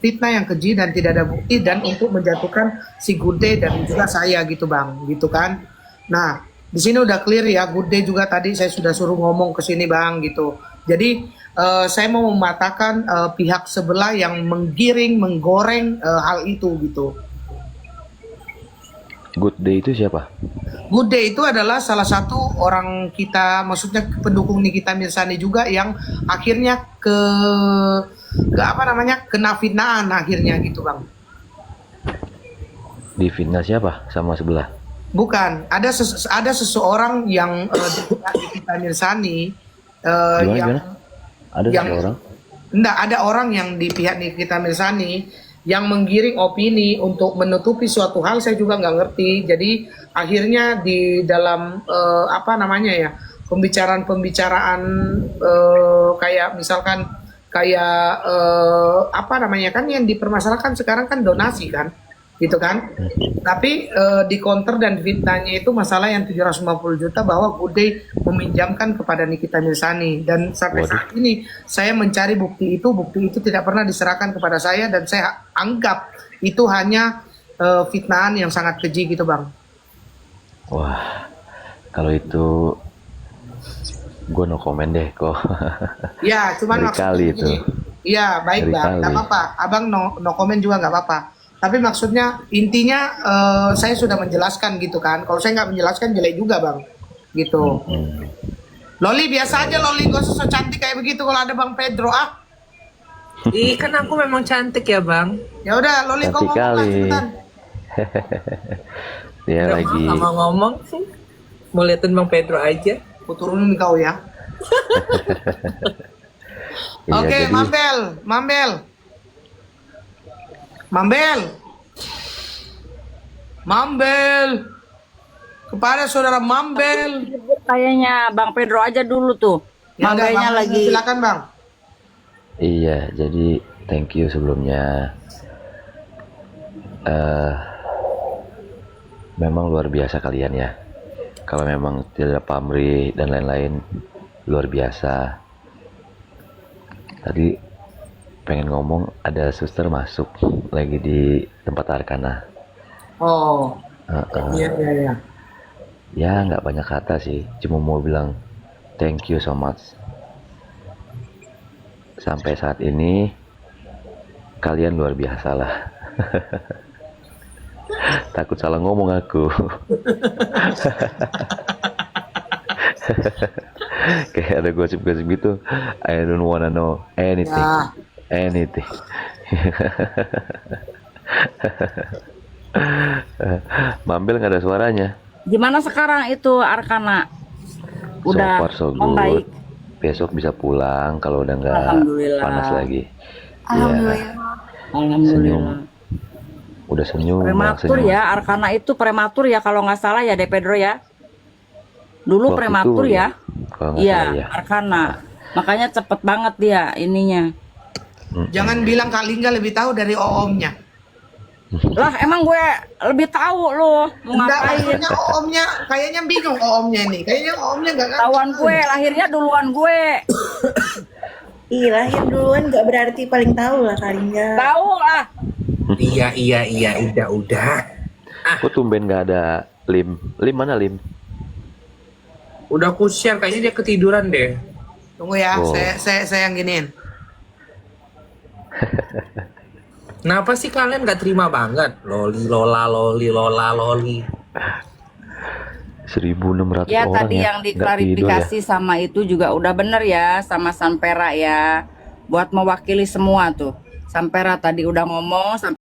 Speaker 3: fitnah yang keji dan tidak ada bukti dan untuk menjatuhkan si Gude dan juga saya gitu Bang, gitu kan. Nah, di sini udah clear ya, Gude juga tadi saya sudah suruh ngomong ke sini Bang gitu. Jadi saya mau mematahkan pihak sebelah yang menggiring, menggoreng hal itu gitu.
Speaker 14: Good day itu siapa?
Speaker 3: Good Day itu adalah salah satu orang kita, maksudnya pendukung Nikita Mirzani juga yang akhirnya kena fitnaan akhirnya gitu Bang.
Speaker 14: Di fitnah siapa? Sama sebelah?
Speaker 3: Bukan, ada seseorang yang Nikita Mirzani
Speaker 14: Gimana? Ada seseorang?
Speaker 3: Enggak, ada orang yang di pihak Nikita Mirzani yang menggiring opini untuk menutupi suatu hal, saya juga nggak ngerti. Jadi akhirnya di dalam pembicaraan kayak misalkan kan yang dipermasalahkan sekarang kan donasi kan, gitu kan. Tapi di counter dan fitnahnya itu masalah yang 750 juta bahwa Gude meminjamkan kepada Nikita Mirzani, dan sampai saat ini saya mencari bukti itu tidak pernah diserahkan kepada saya dan saya anggap itu hanya fitnahan yang sangat keji gitu Bang.
Speaker 14: Wah, kalau itu gue no comment deh kok.
Speaker 3: Ya, cuman
Speaker 14: Ngeri kali itu.
Speaker 3: Iya, baik
Speaker 14: Ngeri
Speaker 3: Bang, nggak
Speaker 14: kali.
Speaker 3: apa-apa. Abang no comment juga nggak apa-apa. Tapi maksudnya intinya saya sudah menjelaskan gitu kan. Kalau saya nggak menjelaskan jelek juga Bang, gitu. Loli biasa aja Loli, gak usah so cantik kayak begitu kalau ada Bang Pedro ah.
Speaker 15: Ih, kan aku memang cantik ya Bang.
Speaker 3: Ya udah Loli kau
Speaker 14: Cantik
Speaker 3: ngomong lah
Speaker 14: kali.
Speaker 3: cepetan.
Speaker 14: Dia lagi.
Speaker 15: Nggak mau ngomong sih. Mau liatin Bang Pedro aja.
Speaker 3: Aku turunin kau ya.
Speaker 14: Iya,
Speaker 3: Oke,
Speaker 14: jadi-
Speaker 3: Mambel. Kepada saudara Mambel.
Speaker 13: Kayaknya Bang Pedro aja dulu tuh.
Speaker 3: Ya udah,
Speaker 13: Manganya
Speaker 3: Bang,
Speaker 13: lagi.
Speaker 3: silakan Bang.
Speaker 14: Iya, jadi thank you sebelumnya. Memang luar biasa kalian ya. Kalau memang tidak ada pamrih dan lain-lain, luar biasa. Tadi pengen ngomong, ada suster masuk lagi di tempat Arkana.
Speaker 3: Oh. Iya.
Speaker 14: Ya nggak banyak kata sih, cuma mau bilang thank you so much. Sampai saat ini kalian luar biasa lah. Takut salah ngomong aku. Kayak ada gosip-gosip gitu. I don't wanna know anything.
Speaker 3: Ya.
Speaker 14: Anything. Mambel nggak ada suaranya.
Speaker 13: Gimana sekarang itu Arkana?
Speaker 14: So
Speaker 13: Udah
Speaker 14: far so
Speaker 13: membaik.
Speaker 14: good. Besok bisa pulang kalau udah nggak
Speaker 13: Alhamdulillah.
Speaker 14: panas lagi.
Speaker 1: Alhamdulillah.
Speaker 14: Ya,
Speaker 13: Alhamdulillah.
Speaker 14: senyum. Udah senyum.
Speaker 13: Prematur
Speaker 14: senyum.
Speaker 13: ya, Arkana itu prematur ya kalau nggak salah ya, De Pedro ya. Dulu
Speaker 14: Waktu
Speaker 13: prematur
Speaker 14: itu,
Speaker 13: ya.
Speaker 14: kalau nggak
Speaker 13: Iya,
Speaker 14: salah ya.
Speaker 13: Arkana. Makanya cepet banget dia ininya.
Speaker 3: Jangan bilang Kak Lingga lebih tahu dari Oomnya.
Speaker 13: Lah emang gue lebih tahu lo mau
Speaker 3: Enggak,
Speaker 13: ngapain.
Speaker 3: maksudnya Oomnya kayaknya bingung Oomnya nih. Kayaknya Oomnya enggak kan.
Speaker 13: Tawan gue, lahirnya duluan gue.
Speaker 1: Ih, lahir duluan nggak berarti paling tahu lah Karinga.
Speaker 13: Tahu lah.
Speaker 15: Iya, udah.
Speaker 14: Kok tumben nggak ada Lim? Lim mana Lim?
Speaker 15: Udah aku share, kayaknya dia ketiduran deh.
Speaker 3: Tunggu ya,
Speaker 14: Oh.
Speaker 3: saya yang giniin.
Speaker 15: Kenapa sih kalian nggak terima banget? Loli, lola, loli, lola, loli.
Speaker 14: 1.600
Speaker 13: Ya
Speaker 14: orang
Speaker 13: tadi
Speaker 14: ya.
Speaker 13: yang
Speaker 14: Nggak tidur ya.
Speaker 13: diklarifikasi sama itu juga udah bener ya sama Sampera ya. Buat mewakili semua tuh. Sampera tadi udah ngomong.